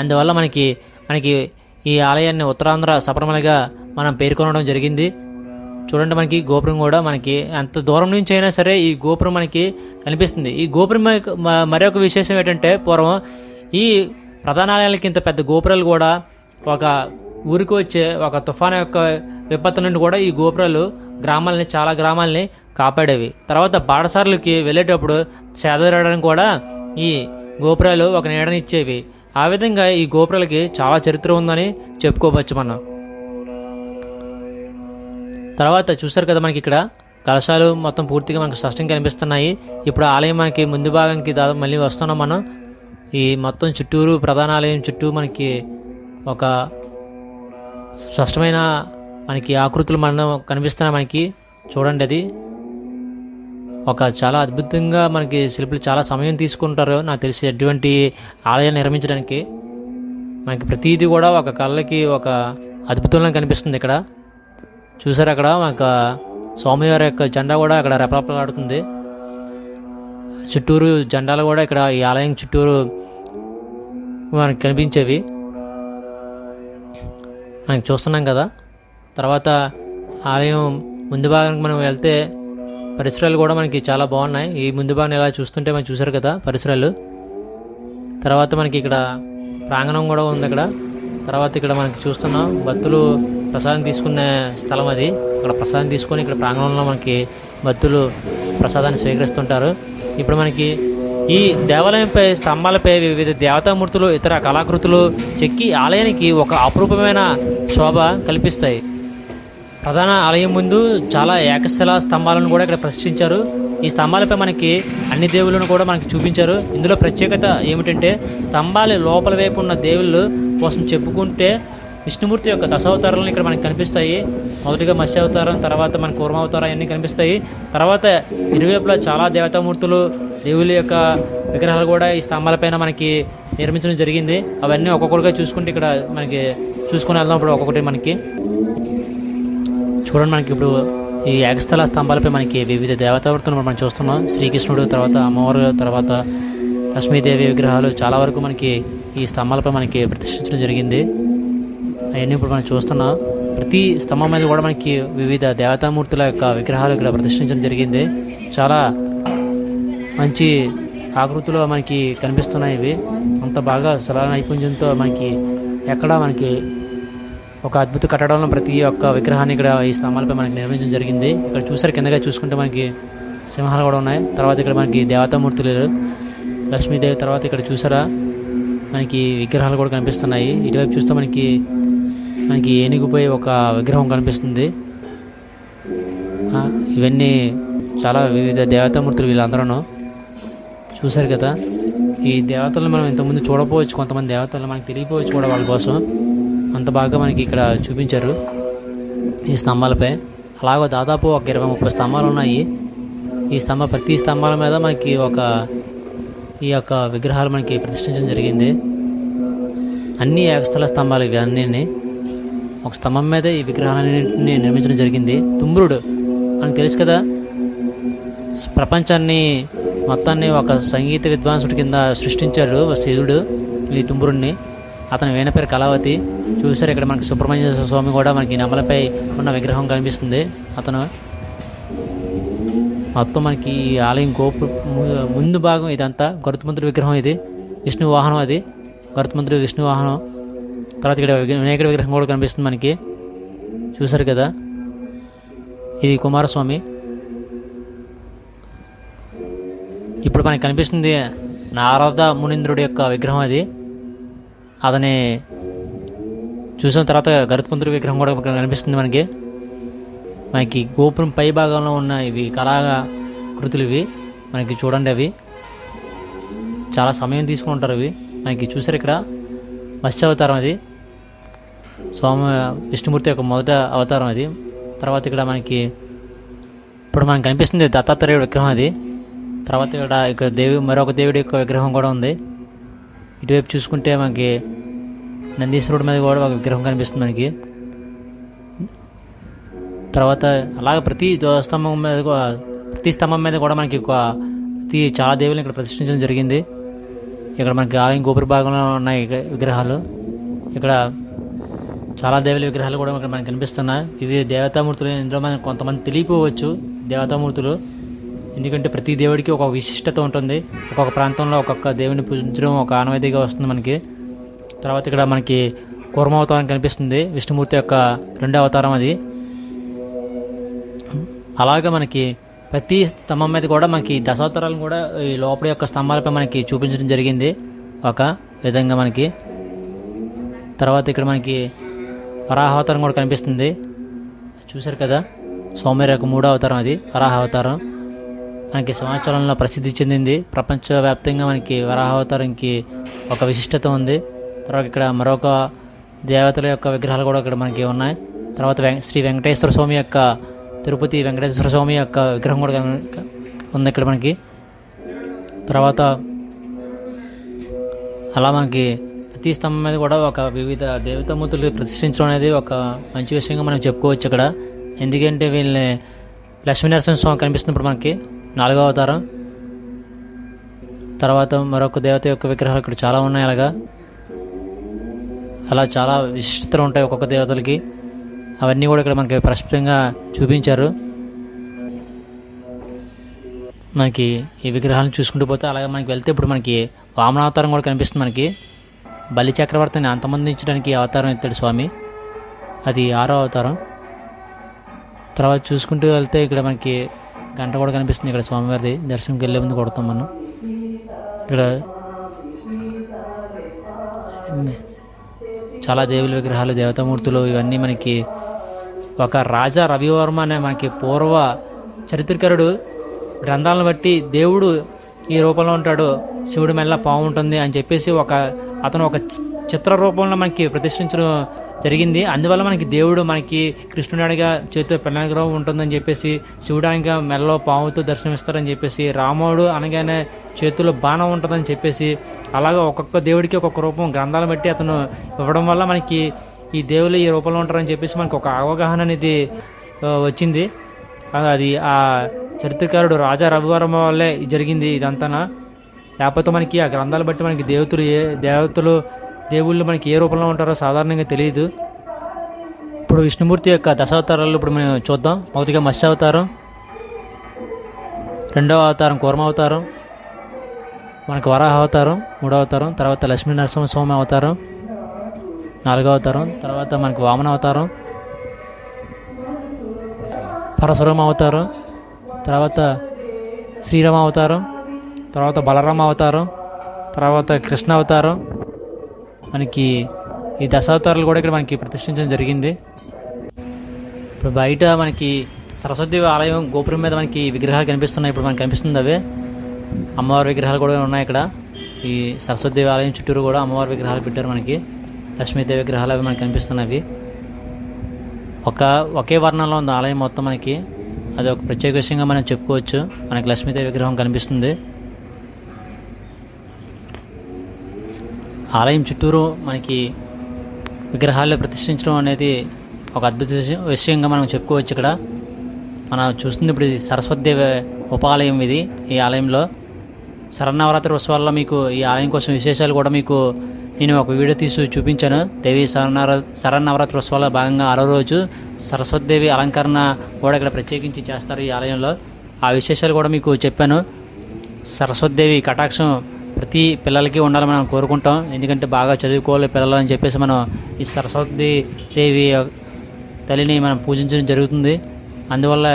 అందువల్ల మనకి ఈ ఆలయాన్ని ఉత్తరాంధ్ర శబరిమలగా మనం పేర్కొనడం జరిగింది. చూడండి, మనకి గోపురం కూడా మనకి ఎంత దూరం నుంచి అయినా సరే ఈ గోపురం మనకి కనిపిస్తుంది. ఈ గోపురం మరొక విశేషం ఏంటంటే, పూర్వం ఈ ప్రధాన ఆలయాలకి ఇంత పెద్ద గోపురాలు కూడా ఒక ఊరికి వచ్చే ఒక తుఫాను యొక్క విపత్తు నుండి కూడా ఈ గోపురాలు చాలా గ్రామాలని కాపాడేవి. తర్వాత బాటసారులకి వెళ్ళేటప్పుడు సేదరడానికి కూడా ఈ గోపురాలు ఒక నీడనిచ్చేవి. ఆ విధంగా ఈ గోపురాలకి చాలా చరిత్ర ఉందని చెప్పుకోవచ్చు మనం. తర్వాత చూసారు కదా, మనకి ఇక్కడ కలశాలు మొత్తం పూర్తిగా మనకు స్పష్టంగా కనిపిస్తున్నాయి. ఇప్పుడు ఆలయం మనకి ముందు భాగానికి దాదాపు మళ్ళీ వస్తున్నాం మనం. ఈ మొత్తం చుట్టూరు ప్రధాన ఆలయం చుట్టూ మనకి ఒక స్పష్టమైన మనకి ఆకృతులు మనం కనిపిస్తున్నాయి. మనకి చూడండి, అది ఒక చాలా అద్భుతంగా మనకి శిల్పులు చాలా సమయం తీసుకుంటారు నాకు తెలిసి ఎటువంటి ఆలయాన్ని నిర్మించడానికి. మనకి ప్రతిదీ కూడా ఒక కళ్ళకి ఒక అద్భుతంగా కనిపిస్తుంది. ఇక్కడ చూసారు, అక్కడ మనకు స్వామివారి యొక్క జెండా కూడా అక్కడ రెపరెపలాడుతుంది. చుట్టూరు జెండాలు కూడా ఇక్కడ ఈ ఆలయం చుట్టూరు మనకి కనిపించేవి మనకి చూస్తున్నాం కదా. తర్వాత ఆలయం ముందు భాగానికి మనం వెళ్తే పరిసరాలు కూడా మనకి చాలా బాగున్నాయి. ఈ ముందు భాగం ఎలా చూస్తుంటే మనం చూసారు కదా పరిసరాలు. తర్వాత మనకి ఇక్కడ ప్రాంగణం కూడా ఉంది అక్కడ. తర్వాత ఇక్కడ మనకి చూస్తున్నాం భక్తులు ప్రసాదం తీసుకునే స్థలం అది. అక్కడ ప్రసాదం తీసుకొని ఇక్కడ ప్రాంగణంలో మనకి భక్తులు ప్రసాదాన్ని స్వీకరిస్తుంటారు. ఇప్పుడు మనకి ఈ దేవాలయంపై స్తంభాలపై వివిధ దేవతామూర్తులు ఇతర కళాకృతులు చెక్కి ఆలయానికి ఒక అపురూపమైన శోభ కల్పిస్తాయి. ప్రధాన ఆలయం ముందు చాలా ఏకశిలా స్తంభాలను కూడా ఇక్కడ ప్రతిష్ఠించారు. ఈ స్తంభాలపై మనకి అన్ని దేవుళ్ళను కూడా మనకి చూపించారు. ఇందులో ప్రత్యేకత ఏమిటంటే, స్తంభాల లోపల వైపు ఉన్న దేవుళ్ళు కోసం చెప్పుకుంటే విష్ణుమూర్తి యొక్క దశావతారాలను ఇక్కడ మనకి కనిపిస్తాయి. మొదటిగా మత్స్య అవతారం, తర్వాత మన కూర్మ అవతారం అన్నీ కనిపిస్తాయి. తర్వాత ఇరువైపులా చాలా దేవతామూర్తులు దేవుళ్ళ యొక్క విగ్రహాలు కూడా ఈ స్తంభాలపైన మనకి నిర్మించడం జరిగింది. అవన్నీ ఒక్కొక్కటిగా చూసుకుంటే ఇక్కడ మనకి చూసుకుని వెళ్దాం. ఇప్పుడు ఒక్కొక్కటి మనకి చూడండి, మనకి ఇప్పుడు ఈ ఏకస్థల స్తంభాలపై మనకి వివిధ దేవతామూర్తులు మనం చూస్తున్నాం. శ్రీకృష్ణుడు, తర్వాత అమ్మవారు, తర్వాత లక్ష్మీదేవి విగ్రహాలు చాలా వరకు మనకి ఈ స్తంభాలపై మనకి ప్రతిష్ఠించడం జరిగింది. అవన్నీ ఇప్పుడు మనం చూస్తున్నాం. ప్రతి స్తంభం మీద కూడా మనకి వివిధ దేవతామూర్తుల యొక్క విగ్రహాలు ఇక్కడ ప్రతిష్ఠించడం జరిగింది. చాలా మంచి ఆకృతిలో మనకి కనిపిస్తున్నాయి ఇవి. అంత బాగా శిలా నైపుణ్యంతో మనకి ఎక్కడ మనకి ఒక అద్భుత కట్టడంలో ప్రతి ఒక్క విగ్రహాన్ని ఇక్కడ ఈ స్తంభాలపై మనకి నిర్మించడం జరిగింది. ఇక్కడ చూసారు, కిందగా చూసుకుంటే మనకి సింహాలు కూడా ఉన్నాయి. తర్వాత ఇక్కడ మనకి దేవతామూర్తులు లక్ష్మీదేవి, తర్వాత ఇక్కడ చూసారా మనకి విగ్రహాలు కూడా కనిపిస్తున్నాయి. ఇటువైపు చూస్తే మనకి ఏనుగుపై ఒక విగ్రహం కనిపిస్తుంది. ఇవన్నీ చాలా వివిధ దేవతామూర్తులు వీళ్ళందరూ చూసారు కదా. ఈ దేవతలను మనం ఇంతకుముందు చూడకపోవచ్చు, కొంతమంది దేవతలు మనకి తెలియపోవచ్చు కూడా. వాళ్ళ కోసం అంత బాగా మనకి ఇక్కడ చూపించారు ఈ స్తంభాలపై. అలాగే దాదాపు ఒక 20-30 స్తంభాలు ఉన్నాయి. ఈ ప్రతి స్తంభాల మీద మనకి ఈ యొక్క విగ్రహాలు మనకి ప్రతిష్ఠించడం జరిగింది. అన్ని ఏకస్థల స్తంభాలు ఇవి అన్నీ. ఒక స్తంభం మీద ఈ విగ్రహాలన్నింటినీ నిర్మించడం జరిగింది. తుంబురుడు మనకు తెలుసు కదా, ప్రపంచాన్ని మొత్తాన్ని ఒక సంగీత విద్వాంసుడి కింద సృష్టించాడు శివుడు ఈ తుంబురుడిని. అతని వీణ పేరు కళావతి. చూసారు, ఇక్కడ మనకి సుబ్రహ్మణ్య స్వామి కూడా మనకి నెమలపై ఉన్న విగ్రహం కనిపిస్తుంది. అతను మొత్తం మనకి ఈ ఆలయం ముందు భాగం ఇదంతా గరుత్మంతుడి విగ్రహం. ఇది విష్ణు వాహనం, అది గరుత్మంతుడి విష్ణు వాహనం. తర్వాత ఇక్కడ వినాయకుడి విగ్రహం కూడా కనిపిస్తుంది మనకి. చూసారు కదా, ఇది కుమారస్వామి. ఇప్పుడు మనకి కనిపిస్తుంది నారద మునీంద్రుడి యొక్క విగ్రహం. అది అతని చూసిన తర్వాత గరుత్మంతుడి విగ్రహం కూడా కనిపిస్తుంది మనకి. మనకి గోపురం పై భాగంలో ఉన్న ఇవి కళాకృతులు ఇవి మనకి చూడండి. అవి చాలా సమయం తీసుకుంటారు. అవి మనకి చూసారు ఇక్కడ మత్స్య అవతారం, అది స్వామి విష్ణుమూర్తి యొక్క మొదట అవతారం అది. తర్వాత ఇక్కడ మనకి ఇప్పుడు మనకు కనిపిస్తుంది దత్తాత్రేయుడు విగ్రహం అది. తర్వాత ఇక్కడ మరొక దేవుడి యొక్క విగ్రహం కూడా ఉంది. ఇటువైపు చూసుకుంటే మనకి నందీశ్వరుడి మీద కూడా ఒక విగ్రహం కనిపిస్తుంది మనకి. తర్వాత అలాగే ప్రతి స్తంభం మీద కూడా మనకి చాలా దేవుళ్ళు ఇక్కడ ప్రతిష్ఠించడం జరిగింది. ఇక్కడ మనకి ఆలయం గోపుర భాగంలో ఉన్నాయి విగ్రహాలు. ఇక్కడ చాలా దేవుళ్ళ విగ్రహాలు కూడా మనకు కనిపిస్తున్నాయి. ఇవి దేవతామూర్తులు. ఇందులో మనకు కొంతమంది తెలియపోవచ్చు దేవతామూర్తులు, ఎందుకంటే ప్రతి దేవుడికి ఒక విశిష్టత ఉంటుంది. ఒక్కొక్క ప్రాంతంలో ఒక్కొక్క దేవుడిని పూజించడం ఒక ఆనవాయితీగా వస్తుంది మనకి. తర్వాత ఇక్కడ మనకి కూర్మ అవతారం కనిపిస్తుంది, విష్ణుమూర్తి యొక్క రెండో అవతారం అది. అలాగే మనకి ప్రతి స్తంభం మీద కూడా మనకి దశావతారాలను కూడా ఈ లోపల యొక్క స్తంభాలపై మనకి చూపించడం జరిగింది ఒక విధంగా మనకి. తర్వాత ఇక్కడ మనకి వరాహ అవతారం కూడా కనిపిస్తుంది, చూశారు కదా. సోమవారి యొక్క మూడో అవతారం అది వరాహ అవతారం. మనకి సంవత్సరంలో ప్రసిద్ధి చెందింది. ప్రపంచవ్యాప్తంగా మనకి వరాహ అవతారంకి ఒక విశిష్టత ఉంది. తర్వాత ఇక్కడ మరొక దేవతల యొక్క విగ్రహాలు కూడా ఇక్కడ మనకి ఉన్నాయి. తర్వాత శ్రీ వెంకటేశ్వర స్వామి యొక్క తిరుపతి వెంకటేశ్వర స్వామి యొక్క విగ్రహం కూడా ఉంది ఇక్కడ మనకి. తర్వాత అలా మనకి ప్రతి స్తంభం మీద కూడా ఒక వివిధ దేవతామూర్తులు ప్రతిష్ఠించడం అనేది ఒక మంచి విషయంగా మనం చెప్పుకోవచ్చు ఇక్కడ. ఎందుకంటే వీళ్ళని లక్ష్మీనరసింహ స్వామి కనిపిస్తున్నప్పుడు మనకి 4వ అవతారం. తర్వాత మరొక దేవత యొక్క విగ్రహాలు ఇక్కడ చాలా ఉన్నాయి. అలా చాలా విశిష్టతలు ఉంటాయి ఒక్కొక్క దేవతలకి. అవన్నీ కూడా ఇక్కడ మనకి ప్రస్ఫుటంగా చూపించారు. మనకి ఈ విగ్రహాలను చూసుకుంటూ పోతే అలాగే మనకి వెళ్తే ఇప్పుడు మనకి వామనావతారం కూడా కనిపిస్తుంది మనకి. బలి చక్రవర్తిని అంతమొందించడానికి అవతారం ఎత్తాడు స్వామి, అది 6వ అవతారం. తర్వాత చూసుకుంటూ వెళ్తే ఇక్కడ మనకి గంట కూడా కనిపిస్తుంది. ఇక్కడ స్వామివారిది దర్శనంకి వెళ్ళే ముందు కొడతాం మనం. ఇక్కడ చాలా దేవుల విగ్రహాలు, దేవతామూర్తులు ఇవన్నీ మనకి. ఒక రాజా రవివర్మ అనే మనకి పూర్వ చరిత్రకారుడు గ్రంథాలను బట్టి దేవుడు ఈ రూపంలో ఉంటాడు, శివుడి మెల్ల పాము ఉంటుంది అని చెప్పేసి అతను ఒక చిత్ర రూపంలో మనకి ప్రతిష్ఠించడం జరిగింది. అందువల్ల మనకి దేవుడు మనకి కృష్ణుడిగా చేతితో పెన్నగ్రహం ఉంటుందని చెప్పేసి, శివుడు అనగా మెల్లో పాముతో దర్శనమిస్తారని చెప్పేసి, రాముడు అనగానే చేతిలో బాణం ఉంటుందని చెప్పేసి, అలాగే ఒక్కొక్క దేవుడికి ఒక్కొక్క రూపం గ్రంథాలను బట్టి అతను ఇవ్వడం వల్ల మనకి ఈ దేవుళ్ళు ఈ రూపంలో ఉంటారని చెప్పేసి మనకు ఒక అవగాహన అనేది వచ్చింది. అది ఆ చరిత్రకారుడు రాజా రవివర్మ వల్లే జరిగింది ఇదంతా. లేకపోతే మనకి ఆ గ్రంథాలు బట్టి మనకి దేవుళ్ళు మనకి ఏ రూపంలో ఉంటారో సాధారణంగా తెలియదు. ఇప్పుడు విష్ణుమూర్తి యొక్క దశావతారాలు ఇప్పుడు మనం చూద్దాం. మొదటిగా మత్స్య అవతారం, రెండవ అవతారం కూర్మ అవతారం, మనకు వరాహ అవతారం 3వ అవతారం, తర్వాత లక్ష్మీ నరసింహస్వామి అవతారం 4వ అవతారం, తర్వాత మనకు వామన అవతారం, పరశురామ అవతారం, తర్వాత శ్రీరామ అవతారం, తర్వాత బలరామ అవతారం, తర్వాత కృష్ణ అవతారం. మనకి ఈ దశావతారాలు కూడా ఇక్కడ మనకి ప్రతిష్ఠించడం జరిగింది. ఇప్పుడు బయట మనకి సరస్వతిదేవి ఆలయం గోపురం మీద మనకి విగ్రహాలు కనిపిస్తున్నాయి. ఇప్పుడు మనకి కనిపిస్తుంది అవే అమ్మవారి విగ్రహాలు కూడా ఉన్నాయి ఇక్కడ. ఈ సరస్వతిదేవి ఆలయం చుట్టూరు కూడా అమ్మవారి విగ్రహాలు పెట్టారు మనకి. లక్ష్మీదేవి విగ్రహాలు అవి మనకి కనిపిస్తున్నవి. ఒకే వర్ణంలో ఉంది ఆలయం మొత్తం మనకి. అది ఒక ప్రత్యేక విషయంగా మనం చెప్పుకోవచ్చు. మనకి లక్ష్మీదేవి విగ్రహం కనిపిస్తుంది. ఆలయం చుట్టూరు మనకి విగ్రహాలు ప్రతిష్ఠించడం అనేది ఒక అద్భుత విషయంగా మనం చెప్పుకోవచ్చు. ఇక్కడ మనం చూస్తుంది ఇప్పుడు ఇది సరస్వతిదేవి ఉపాలయం. ఇది ఈ ఆలయంలో శరన్నవరాత్రి ఉత్సవాల్లో మీకు ఈ ఆలయం కోసం విశేషాలు కూడా మీకు నేను ఒక వీడియో తీసి చూపించాను. దేవి శరన్నవరాత్రి ఉత్సవాల్లో భాగంగా 6వ రోజు సరస్వతిదేవి అలంకరణ కూడా ఇక్కడ ప్రత్యేకించి చేస్తారు ఈ ఆలయంలో. ఆ విశేషాలు కూడా మీకు చెప్పాను. సరస్వతిదేవి కటాక్షం ప్రతి పిల్లలకి ఉండాలని మనం కోరుకుంటాం. ఎందుకంటే బాగా చదువుకోవాలి పిల్లలు అని చెప్పేసి మనం ఈ సరస్వతిదేవి తల్లిని మనం పూజించడం జరుగుతుంది. అందువల్ల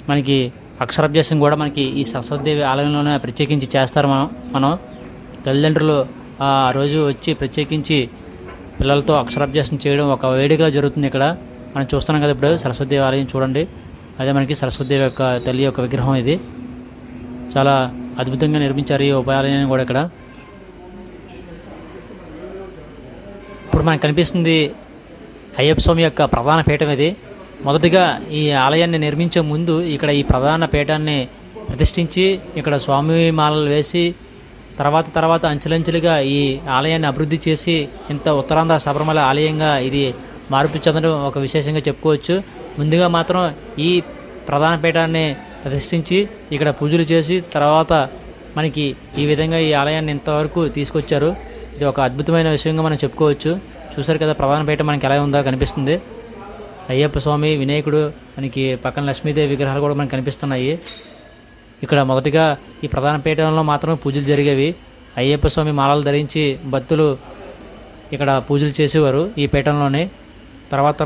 మనకి అక్షరాభ్యాసం కూడా మనకి ఈ సరస్వతిదేవి ఆలయంలోనే ప్రత్యేకించి చేస్తారు. మనం తల్లిదండ్రులు ఆ రోజు వచ్చి ప్రత్యేకించి పిల్లలతో అక్షరాభ్యాసం చేయడం ఒక వేడుకగా జరుగుతుంది ఇక్కడ. మనం చూస్తున్నాం కదా ఇప్పుడు సరస్వతిదేవి ఆలయం చూడండి. అదే మనకి సరస్వతిదేవి యొక్క తల్లి యొక్క విగ్రహం ఇది. చాలా అద్భుతంగా నిర్మించారు ఈ ఉపాయాలయాన్ని కూడా ఇక్కడ. ఇప్పుడు మనకు కనిపిస్తుంది అయ్యప్ప స్వామి యొక్క ప్రధాన పీఠం ఇది. మొదటిగా ఈ ఆలయాన్ని నిర్మించే ముందు ఇక్కడ ఈ ప్రధాన పీఠాన్ని ప్రతిష్ఠించి ఇక్కడ స్వామి మాలలు వేసి తర్వాత అంచెలంచెలుగా ఈ ఆలయాన్ని అభివృద్ధి చేసి ఇంత ఉత్తరాంధ్ర శబరిమల ఆలయంగా ఇది మార్పు చెందడం ఒక విశేషంగా చెప్పుకోవచ్చు. ముందుగా మాత్రం ఈ ప్రధాన పీఠాన్ని ప్రతిష్ఠించి ఇక్కడ పూజలు చేసి తర్వాత మనకి ఈ విధంగా ఈ ఆలయాన్ని ఇంతవరకు తీసుకొచ్చారు. ఇది ఒక అద్భుతమైన విషయంగా మనం చెప్పుకోవచ్చు. చూసారు కదా ప్రధాన పీఠం మనకి ఎలా ఉందో కనిపిస్తుంది. అయ్యప్ప స్వామి, వినాయకుడు, మనకి పక్కన లక్ష్మీదేవి విగ్రహాలు కూడా మనకు కనిపిస్తున్నాయి. ఇక్కడ మొదటిగా ఈ ప్రధాన పీఠంలో మాత్రమే పూజలు జరిగేవి. అయ్యప్ప స్వామి మాలలు ధరించి భక్తులు ఇక్కడ పూజలు చేసేవారు ఈ పీఠంలోనే.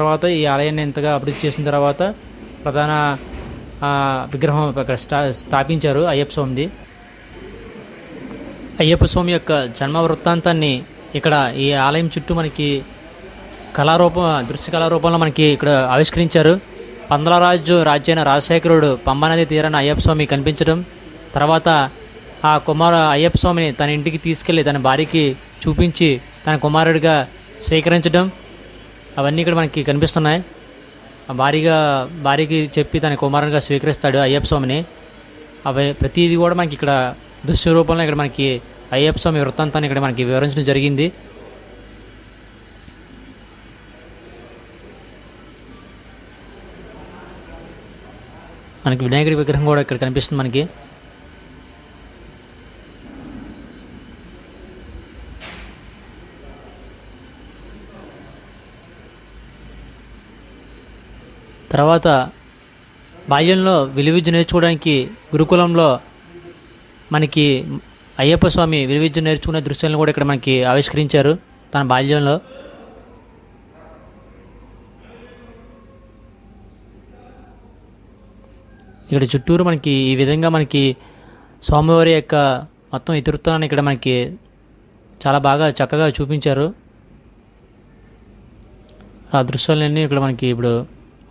తర్వాత ఈ ఆలయాన్ని ఇంతగా అభివృద్ధి చేసిన తర్వాత ప్రధాన విగ్రహం ఇక్కడ స్థాపించారు అయ్యప్ప స్వామిది. అయ్యప్ప స్వామి యొక్క జన్మ వృత్తాంతాన్ని ఇక్కడ ఈ ఆలయం చుట్టూ మనకి దృశ్య కళారూపంలో మనకి ఇక్కడ ఆవిష్కరించారు. పందలరాజు రాజైన రాజశేఖరుడు పంబానది తీరాన అయ్యప్ప స్వామి కనిపించడం, తర్వాత ఆ అయ్యప్ప స్వామిని తన ఇంటికి తీసుకెళ్ళి తన భార్యకి చూపించి తన కుమారుడిగా స్వీకరించడం, అవన్నీ ఇక్కడ మనకి కనిపిస్తున్నాయి. భార్యకి చెప్పి తన కుమారుడిగా స్వీకరిస్తాడు అయ్యప్ప స్వామిని. అవి ప్రతిదీ కూడా మనకి ఇక్కడ దృశ్య రూపంలో ఇక్కడ మనకి అయ్యప్ప స్వామి వృత్తాంతాన్ని ఇక్కడ మనకి వివరించడం జరిగింది. మనకి వినాయకుడి విగ్రహం కూడా ఇక్కడ కనిపిస్తుంది మనకి. తర్వాత బాల్యంలో విలువిద్య నేర్చుకోవడానికి గురుకులంలో మనకి అయ్యప్ప స్వామి విలువిద్య నేర్చుకునే దృశ్యాలను కూడా ఇక్కడ మనకి ఆవిష్కరించారు తన బాల్యంలో. ఇక్కడ చుట్టూరు మనకి ఈ విధంగా మనకి స్వామివారి యొక్క మొత్తం ఇతివృత్తాన్ని ఇక్కడ మనకి చాలా బాగా చక్కగా చూపించారు. ఆ దృశ్యాలన్నీ ఇక్కడ మనకి ఇప్పుడు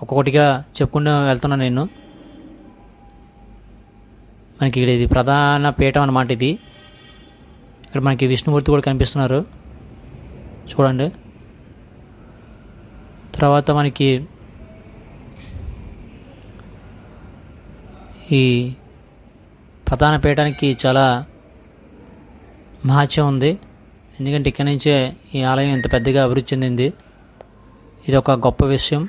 ఒక్కొక్కటిగా చెప్పుకుంటూ వెళ్తున్నాను నేను. మనకి ఇక్కడ ఇది ప్రధాన పీఠం అన్నమాట. ఇది ఇక్కడ మనకి విష్ణుమూర్తి కూడా కనిపిస్తున్నారు చూడండి. తర్వాత మనకి ఈ ప్రధాన పీఠానికి చాలా మహత్యం ఉంది. ఎందుకంటే ఇక్కడి నుంచే ఈ ఆలయం ఇంత పెద్దగా అభివృద్ధి చెందింది. ఇది ఒక గొప్ప విషయం.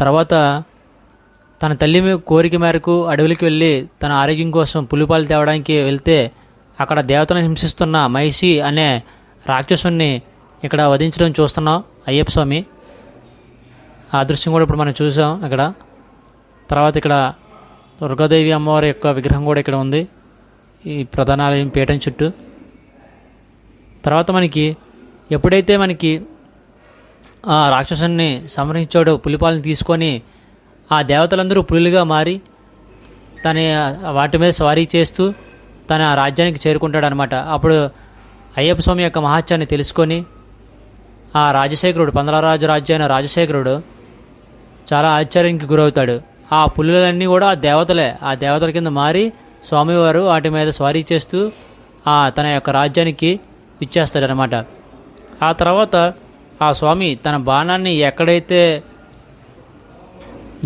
తర్వాత తన తల్లి కోరిక మేరకు అడవులకి వెళ్ళి తన ఆరోగ్యం కోసం పులిపాలు తేవడానికి వెళ్తే అక్కడ దేవతలను హింసిస్తున్న మహిషి అనే రాక్షసుని ఇక్కడ వధించడం చూస్తున్నాం అయ్యప్ప స్వామి. ఆ దృశ్యం కూడా ఇప్పుడు మనం చూసాం అక్కడ. తర్వాత ఇక్కడ దుర్గాదేవి అమ్మవారి యొక్క విగ్రహం కూడా ఇక్కడ ఉంది ఈ ప్రధాన ఆలయం పీఠం చుట్టూ. తర్వాత మనకి ఎప్పుడైతే మనకి ఆ రాక్షసుని సంహరించాడో పులిపాలను తీసుకొని ఆ దేవతలందరూ పులులుగా మారి వాటి మీద స్వారీ చేస్తూ తన రాజ్యానికి చేరుకుంటాడనమాట. అప్పుడు అయ్యప్ప స్వామి యొక్క మహత్యాన్ని తెలుసుకొని ఆ రాజశేఖరుడు, పందలరాజు రాజ్యమైన రాజశేఖరుడు చాలా ఆశ్చర్యానికి గురవుతాడు. ఆ పులులన్నీ కూడా ఆ దేవతల కింద మారి స్వామివారు వాటి మీద స్వారీ చేస్తూ తన యొక్క రాజ్యానికి ఇచ్చేస్తాడనమాట. ఆ తర్వాత ఆ స్వామి తన బాణాన్ని ఎక్కడైతే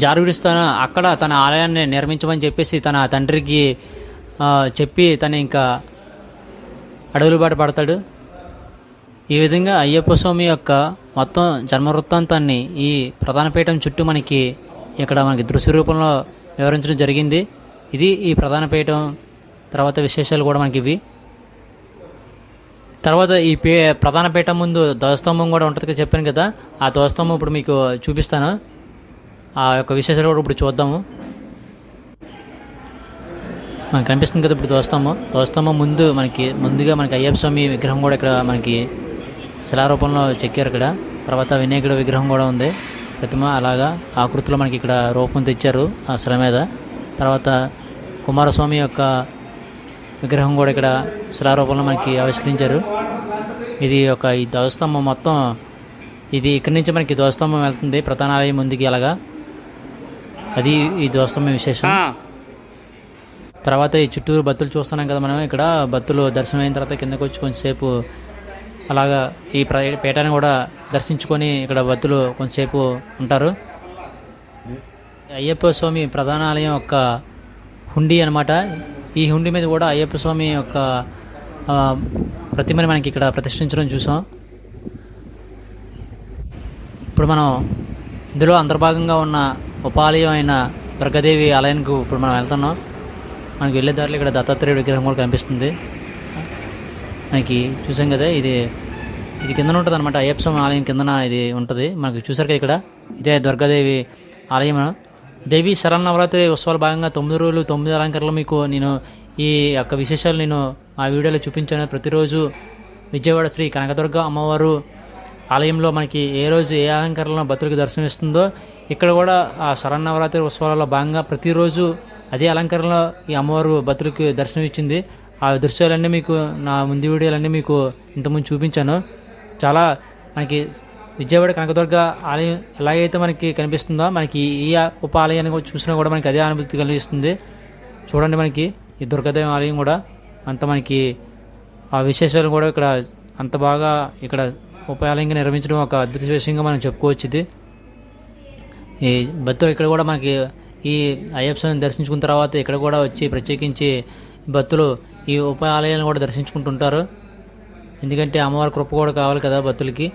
జారువిడిస్తానో అక్కడ తన ఆలయాన్ని నిర్మించమని చెప్పేసి తన తండ్రికి చెప్పి తన ఇంకా అడవులు బాట పడతాడు. ఈ విధంగా అయ్యప్ప స్వామి యొక్క మొత్తం జన్మవృత్తాంతాన్ని ఈ ప్రధాన పీఠం చుట్టూ మనకి దృశ్య రూపంలో వివరించడం జరిగింది. ఇది ఈ ప్రధాన పీఠం తర్వాత విశేషాలు కూడా మనకి ఇవి. తర్వాత ఈ ప్రధాన పీఠం ముందు ధ్వజస్తంభం కూడా ఉంటుంది చెప్పాను కదా, ఆ ధ్వజస్తంభం ఇప్పుడు మీకు చూపిస్తాను. ఆ యొక్క విశేషాలు కూడా ఇప్పుడు చూద్దాము. మనకు కనిపిస్తుంది కదా ఇప్పుడు ధ్వజస్తంభం ముందుగా మనకి అయ్యప్ప స్వామి విగ్రహం కూడా ఇక్కడ మనకి శిలారూపంలో చెక్కారు ఇక్కడ. తర్వాత వినాయకుడి విగ్రహం కూడా ఉంది, ప్రతిమ అలాగా ఆకృతిలో మనకి ఇక్కడ రూపం తెచ్చారు ఆ శిల మీద. తర్వాత కుమారస్వామి యొక్క విగ్రహం కూడా ఇక్కడ శిలారూపంలో మనకి ఆవిష్కరించారు. ఈ ధ్వజస్తంభం మొత్తం ఇది ఇక్కడి నుంచి మనకి ధ్వజస్తంభం వెళ్తుంది ప్రధాన ఆలయం ముందుకి అలాగా. అది ఈ ధ్వజస్తంభం విశేషం. తర్వాత ఈ చుట్టూరు భక్తులు చూస్తున్నాం కదా మనం. ఇక్కడ భక్తులు దర్శనం అయిన తర్వాత కిందకు వచ్చి కొంచెంసేపు అలాగా ఈ పీఠాన్ని కూడా దర్శించుకొని ఇక్కడ భక్తులు కొంచెంసేపు ఉంటారు. అయ్యప్ప స్వామి ప్రధాన ఆలయం యొక్క హుండీ అనమాట. ఈ హుండీ మీద కూడా అయ్యప్ప స్వామి యొక్క ప్రతిమని మనకి ఇక్కడ ప్రతిష్ఠించడం చూసాం. ఇప్పుడు మనం ఇందులో అంతర్భాగంగా ఉన్న ఉపాలయం అయిన దుర్గాదేవి ఆలయానికి ఇప్పుడు మనం వెళ్తున్నాం. మనకి వెళ్ళే దారిలో ఇక్కడ దత్తాత్రేయుడు విగ్రహం కూడా కనిపిస్తుంది మనకి. చూసాం కదా, ఇది కిందన ఉంటుంది అనమాట. అయ్యప్ప స్వామి ఆలయం కిందన ఇది ఉంటుంది మనకి. చూసారు కదా ఇక్కడ ఇదే దుర్గాదేవి ఆలయం. దేవి శరన్నవరాత్రి ఉత్సవాల భాగంగా 9 రోజులు 9 అలంకరణలు మీకు నేను ఈ యొక్క విశేషాలు నేను ఆ వీడియోలో చూపించాను. ప్రతిరోజు విజయవాడ శ్రీ కనకదుర్గ అమ్మవారు ఆలయంలో మనకి ఏ రోజు ఏ అలంకరణలో భక్తులకు దర్శనమిస్తుందో ఇక్కడ కూడా ఆ శరన్నవరాత్రి ఉత్సవాలలో భాగంగా ప్రతిరోజు అదే అలంకరణలో ఈ అమ్మవారు భక్తులకు దర్శనం ఇచ్చింది. ఆ దృశ్యాలన్నీ మీకు నా ముందు వీడియోలన్నీ మీకు ఇంతకుముందు చూపించాను. చాలా మనకి విజయవాడ కనకదుర్గ ఆలయం ఎలాగైతే మనకి కనిపిస్తుందో మనకి ఈ ఉప ఆలయాన్ని చూసినా కూడా మనకి అదే అనుభూతి కలిగిస్తుంది. చూడండి, మనకి ఈ దుర్గాదేవి ఆలయం కూడా అంత మనకి ఆ విశేషాలు కూడా ఇక్కడ అంత బాగా ఇక్కడ ఉప ఆలయంగా నిర్మించడం ఒక అద్భుత విషయంగా మనం చెప్పుకోవచ్చు. ఇది ఈ భక్తులు ఇక్కడ కూడా మనకి ఈ అయ్యప్ప స్వామిని దర్శించుకున్న తర్వాత ఇక్కడ కూడా వచ్చి ప్రత్యేకించి భక్తులు ఈ ఉప ఆలయాలను కూడా దర్శించుకుంటుంటారు. ఎందుకంటే అమ్మవారి కృప కూడా కావాలి కదా భక్తులకి.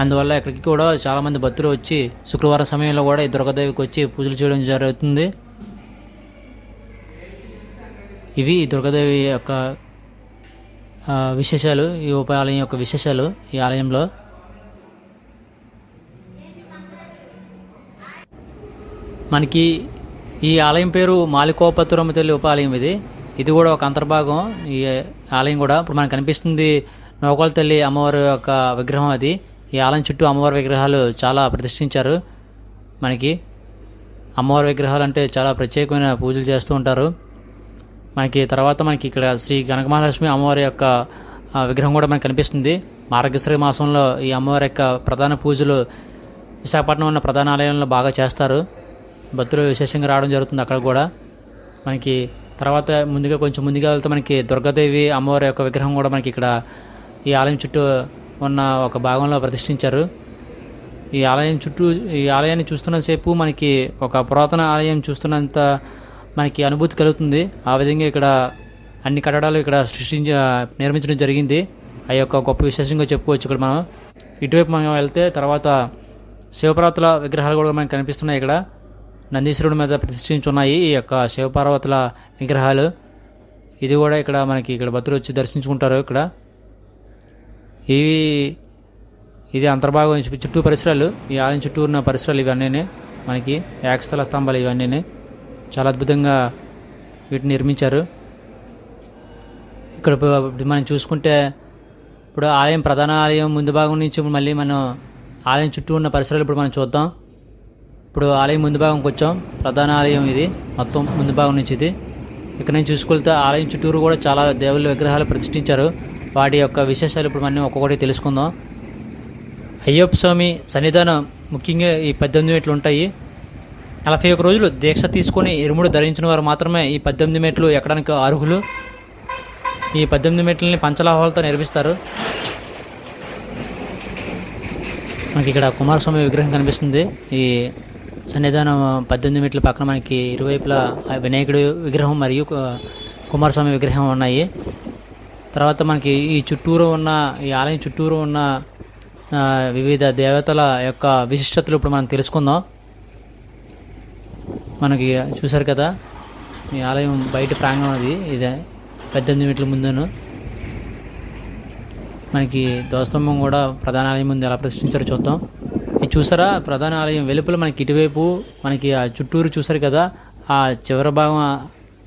అందువల్ల ఇక్కడికి కూడా చాలామంది భక్తులు వచ్చి శుక్రవారం సమయంలో కూడా ఈ దుర్గాదేవికి వచ్చి పూజలు చేయడం జరుగుతుంది. ఇవి దుర్గాదేవి యొక్క విశేషాలు, ఈ ఉప ఆలయం యొక్క విశేషాలు. ఈ ఆలయంలో మనకి ఈ ఆలయం పేరు మాలికోపతురమ్మ తల్లి ఉపాలయం. ఇది కూడా ఒక అంతర్భాగం. ఈ ఆలయం కూడా ఇప్పుడు మనకు కనిపిస్తుంది నౌకల తల్లి అమ్మవారి యొక్క విగ్రహం. అది ఈ ఆలయం చుట్టూ అమ్మవారి విగ్రహాలు చాలా ప్రతిష్ఠించారు. మనకి అమ్మవారి విగ్రహాలు అంటే చాలా ప్రత్యేకమైన పూజలు చేస్తూ ఉంటారు. మనకి తర్వాత మనకి ఇక్కడ శ్రీ కనకమహాలక్ష్మి అమ్మవారి యొక్క విగ్రహం కూడా మనకు కనిపిస్తుంది. మార్గశిర మాసంలో ఈ అమ్మవారి యొక్క ప్రధాన పూజలు విశాఖపట్నం ఉన్న ప్రధాన ఆలయంలో బాగా చేస్తారు. భక్తులు విశేషంగా రావడం జరుగుతుంది అక్కడ కూడా. మనకి తర్వాత కొంచెం ముందుగా వెళ్తే మనకి దుర్గాదేవి అమ్మవారి యొక్క విగ్రహం కూడా మనకి ఇక్కడ ఈ ఆలయం చుట్టూ ఉన్న ఒక భాగంలో ప్రతిష్ఠించారు. ఈ ఆలయాన్ని చూస్తున్నంతసేపు మనకి ఒక పురాతన ఆలయం చూస్తున్నంత మనకి అనుభూతి కలుగుతుంది. ఆ విధంగా ఇక్కడ అన్ని కట్టడాలు ఇక్కడ నిర్మించడం జరిగింది. ఆ యొక్క గొప్ప విశేషంగా చెప్పుకోవచ్చు. ఇక్కడ మనం ఇటువైపు మనం వెళ్తే తర్వాత శివపార్వతుల విగ్రహాలు కూడా మనకు కనిపిస్తున్నాయి. ఇక్కడ నందీశ్వరుడి మీద ప్రతిష్ఠించున్నాయి ఈ యొక్క శివపార్వతుల విగ్రహాలు. ఇది కూడా ఇక్కడ మనకి ఇక్కడ భక్తులు వచ్చి దర్శించుకుంటారు. ఇక్కడ ఇది అంతర్భాగం చుట్టూ పరిసరాలు, ఈ ఆలయం చుట్టూ ఉన్న పరిసరాలు ఇవన్నీ మనకి ఏకస్థల స్తంభాలు ఇవన్నీ చాలా అద్భుతంగా వీటిని నిర్మించారు. ఇక్కడ మనం చూసుకుంటే ఇప్పుడు ఆలయం ప్రధాన ఆలయం ముందు భాగం నుంచి మళ్ళీ మనం ఆలయం చుట్టూ ఉన్న పరిసరాలు ఇప్పుడు మనం చూద్దాం. ఇప్పుడు ఆలయం ముందు భాగంకి వచ్చాం. ప్రధాన ఆలయం ఇది మొత్తం ముందు భాగం నుంచి. ఇది ఇక్కడ నుంచి చూసుకెళ్తే ఆలయం చుట్టూరు కూడా చాలా దేవుళ్ళ విగ్రహాలు ప్రతిష్ఠించారు. వాటి యొక్క విశేషాలు ఇప్పుడు మనం ఒక్కొక్కటి తెలుసుకుందాం. అయ్యప్ప స్వామి సన్నిధానం ముఖ్యంగా ఈ 18 మెట్లు ఉంటాయి. 41 రోజులు దీక్ష తీసుకొని ఇరుముడు ధరించిన వారు మాత్రమే ఈ 18 మెట్లు ఎక్కడానికి అర్హులు. ఈ 18 మెట్లని పంచలోహాలతో నిర్మిస్తారు. మనకి ఇక్కడ కుమారస్వామి విగ్రహం కనిపిస్తుంది. ఈ సన్నిధానం 18 మెట్ల పక్కన మనకి ఇరువైపులా వినాయకుడి విగ్రహం మరియు కుమారస్వామి విగ్రహం ఉన్నాయి. తర్వాత మనకి ఈ ఆలయం చుట్టూరు ఉన్న వివిధ దేవతల యొక్క విశిష్టతలు ఇప్పుడు మనం తెలుసుకుందాం. మనకి చూసారు కదా, ఈ ఆలయం బయట ప్రాంగణం అది. ఇదే 18 మెట్ల ముందును మనకి ధ్వజస్తంభం కూడా ప్రధాన ఆలయం ముందు ఎలా ప్రతిష్ఠించారో చూద్దాం. ఇది చూసారా, ప్రధాన ఆలయం వెలుపల మనకి ఇటువైపు మనకి ఆ చుట్టూరు చూసారు కదా, ఆ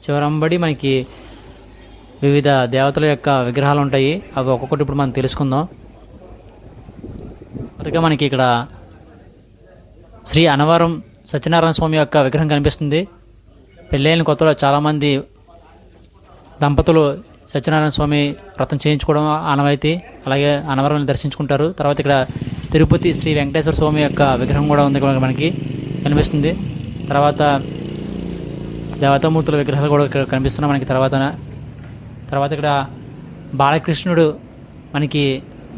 చివరంబడి మనకి వివిధ దేవతల యొక్క విగ్రహాలు ఉంటాయి. అవి ఒక్కొక్కటి ఇప్పుడు మనం తెలుసుకుందాం. మొదటిగా మనకి ఇక్కడ శ్రీ అనవరం సత్యనారాయణ స్వామి యొక్క విగ్రహం కనిపిస్తుంది. పెళ్ళైన కొత్తలో చాలామంది దంపతులు సత్యనారాయణ స్వామి వ్రతం చేయించుకోవడం ఆనవాయితీ. అలాగే అనవరం దర్శించుకుంటారు. తర్వాత ఇక్కడ తిరుపతి శ్రీ వెంకటేశ్వర స్వామి యొక్క విగ్రహం కూడా ఉంది ఇక్కడ మనకి కనిపిస్తుంది. తర్వాత దేవతామూర్తుల విగ్రహాలు కూడా ఇక్కడ కనిపిస్తున్నాయి మనకి. తర్వాత ఇక్కడ బాలకృష్ణుడు మనకి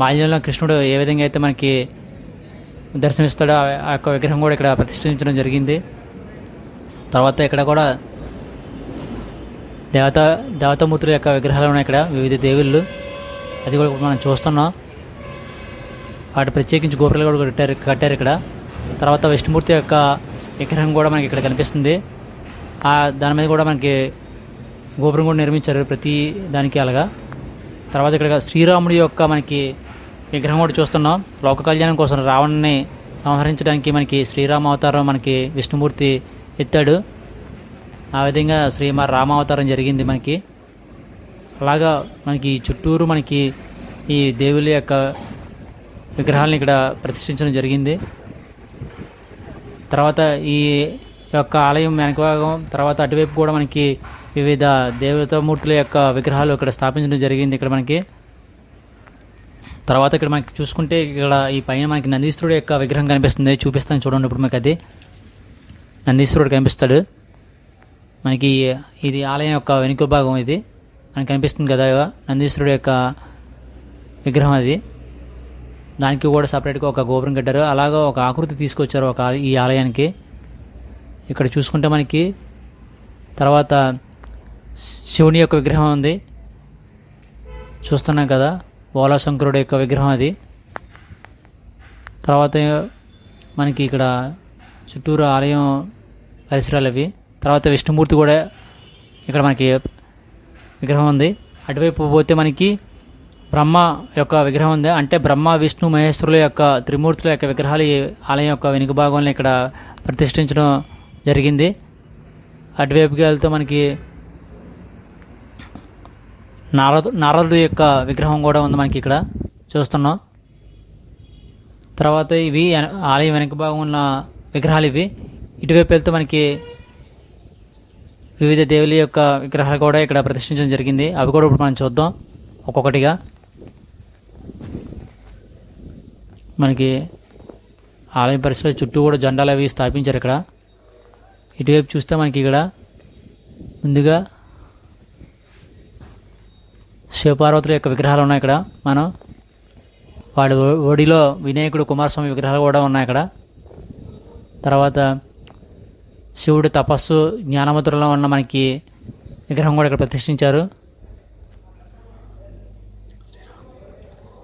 బాల్యంలో కృష్ణుడు ఏ విధంగా అయితే మనకి దర్శనమిస్తాడో ఆ యొక్క విగ్రహం కూడా ఇక్కడ ప్రతిష్ఠించడం జరిగింది. తర్వాత ఇక్కడ కూడా దేవతామూర్తుల యొక్క విగ్రహాలు ఉన్నాయి ఇక్కడ, వివిధ దేవుళ్ళు. అది కూడా మనం చూస్తున్నాం. వాటి ప్రత్యేకించి గోపురాలు కూడా కట్టారు ఇక్కడ. తర్వాత విష్ణుమూర్తి యొక్క విగ్రహం కూడా మనకి ఇక్కడ కనిపిస్తుంది. దాని మీద కూడా మనకి గోపురం కూడా నిర్మించారు ప్రతి దానికి అలాగా. తర్వాత ఇక్కడ శ్రీరాముడి యొక్క మనకి విగ్రహం కూడా చూస్తున్నాం. లోక కళ్యాణం కోసం రావణ్ణి సంహరించడానికి మనకి శ్రీరామ అవతారం మనకి విష్ణుమూర్తి ఎత్తాడు. ఆ విధంగా రామావతారం జరిగింది మనకి. అలాగా మనకి చుట్టూరు మనకి ఈ దేవుళ్ళ యొక్క విగ్రహాలను ఇక్కడ ప్రతిష్ఠించడం జరిగింది. తర్వాత ఈ యొక్క ఆలయం వెనక భాగం తర్వాత అటువైపు కూడా మనకి వివిధ దేవతామూర్తుల యొక్క విగ్రహాలు ఇక్కడ స్థాపించడం జరిగింది ఇక్కడ మనకి. తర్వాత ఇక్కడ మనకి చూసుకుంటే ఇక్కడ ఈ పైన మనకి నందీశ్వరుడు యొక్క విగ్రహం కనిపిస్తుంది. చూపిస్తాను చూడండి. ఇప్పుడు మనకి అది నందీశ్వరుడు కనిపిస్తాడు మనకి. ఇది ఆలయం యొక్క వెనుక భాగం. ఇది మనకి కనిపిస్తుంది కదా నందీశ్వరుడు యొక్క విగ్రహం. అది దానికి కూడా సపరేట్గా ఒక గోపురం కట్టారు. అలాగా ఒక ఆకృతి తీసుకొచ్చారు ఈ ఆలయానికి. ఇక్కడ చూసుకుంటే మనకి తర్వాత శివుని యొక్క విగ్రహం ఉంది చూస్తున్నాం కదా, బోలాశంకరుడు యొక్క విగ్రహం అది. తర్వాత మనకి ఇక్కడ చుట్టూరు ఆలయం పరిసరాలు అవి. తర్వాత విష్ణుమూర్తి కూడా ఇక్కడ మనకి విగ్రహం ఉంది. అటువైపు పోతే మనకి బ్రహ్మ యొక్క విగ్రహం ఉంది. అంటే బ్రహ్మ విష్ణు మహేశ్వరుల యొక్క త్రిమూర్తుల యొక్క విగ్రహాలు ఈ ఆలయం యొక్క వెనుక భాగంలో ఇక్కడ ప్రతిష్ఠించడం జరిగింది. అటువైపుకి వెళ్తే మనకి నారదుడు యొక్క విగ్రహం కూడా ఉంది మనకి ఇక్కడ చూస్తున్నాం. తర్వాత ఇవి ఆలయం వెనక భాగం ఉన్న విగ్రహాలు ఇవి. ఇటువైపు వెళ్తే మనకి వివిధ దేవుల యొక్క విగ్రహాలు కూడా ఇక్కడ ప్రతిష్ఠించడం జరిగింది. అవి కూడా ఇప్పుడు మనం చూద్దాం ఒక్కొక్కటిగా. మనకి ఆలయం పరిసర చుట్టూ కూడా జెండాలు అవి స్థాపించారు ఇక్కడ. ఇటువైపు చూస్తే మనకి ఇక్కడ ముందుగా శివపార్వతుల యొక్క విగ్రహాలు ఉన్నాయి ఇక్కడ. మనం వాడి ఒడిలో వినాయకుడు కుమారస్వామి విగ్రహాలు కూడా ఉన్నాయి అక్కడ. తర్వాత శివుడు తపస్సు జ్ఞానముద్రలో ఉన్న మనకి విగ్రహం కూడా ఇక్కడ ప్రతిష్ఠించారు.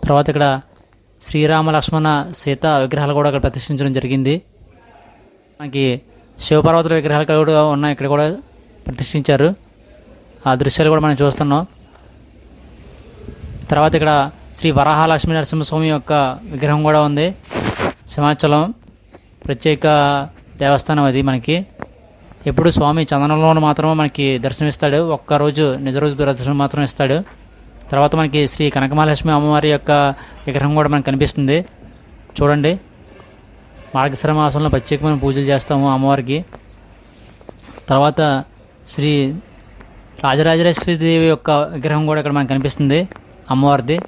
తర్వాత ఇక్కడ శ్రీరామ లక్ష్మణ సీత విగ్రహాలు కూడా ఇక్కడ ప్రతిష్ఠించడం జరిగింది. మనకి శివపార్వతుల విగ్రహాలు కూడా ఉన్నాయి ఇక్కడ కూడా ప్రతిష్ఠించారు. ఆ దృశ్యాలు కూడా మనం చూస్తున్నాం. తర్వాత ఇక్కడ శ్రీ వరాహ లక్ష్మీ నరసింహస్వామి యొక్క విగ్రహం కూడా ఉంది. సింహాచలం ప్రత్యేక దేవస్థానం అది మనకి. ఎప్పుడు స్వామి చందనంలో మాత్రమే మనకి దర్శనమిస్తాడు. ఒక్కరోజు నిజ రోజు దర్శనం మాత్రం ఇస్తాడు. తర్వాత మనకి శ్రీ కనకమహాలక్ష్మి అమ్మవారి యొక్క విగ్రహం కూడా మనకు కనిపిస్తుంది చూడండి. మార్గశిర మాసంలో ప్రత్యేకమైన పూజలు చేస్తాము అమ్మవారికి. తర్వాత శ్రీ రాజరాజేశ్వరి దేవి యొక్క విగ్రహం కూడా ఇక్కడ మనకు కనిపిస్తుంది అమ్మవారిది.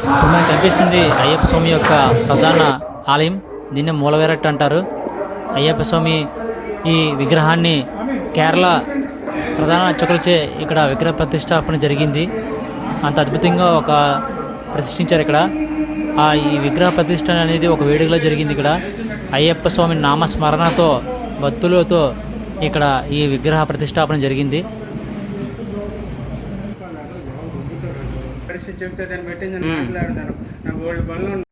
ఇప్పుడు మనకు కనిపిస్తుంది అయ్యప్ప స్వామి యొక్క ప్రధాన ఆలయం. దీన్ని మూలవేరట్టు అంటారు. అయ్యప్ప స్వామి ఈ విగ్రహాన్ని కేరళ ప్రధాన అర్చకులచే ఇక్కడ విగ్రహ ప్రతిష్టాపన జరిగింది. అంత అద్భుతంగా ఒక ప్రతిష్ఠించారు ఇక్కడ. ఈ విగ్రహ ప్రతిష్ట అనేది ఒక వేడుకలో జరిగింది. ఇక్కడ అయ్యప్ప స్వామి నామస్మరణతో భక్తులతో ఇక్కడ ఈ విగ్రహ ప్రతిష్టాపన జరిగింది. చెప్తే దాన్ని పెట్టిందని మాట్లాడతాను. నాకు వాళ్ళు పనులు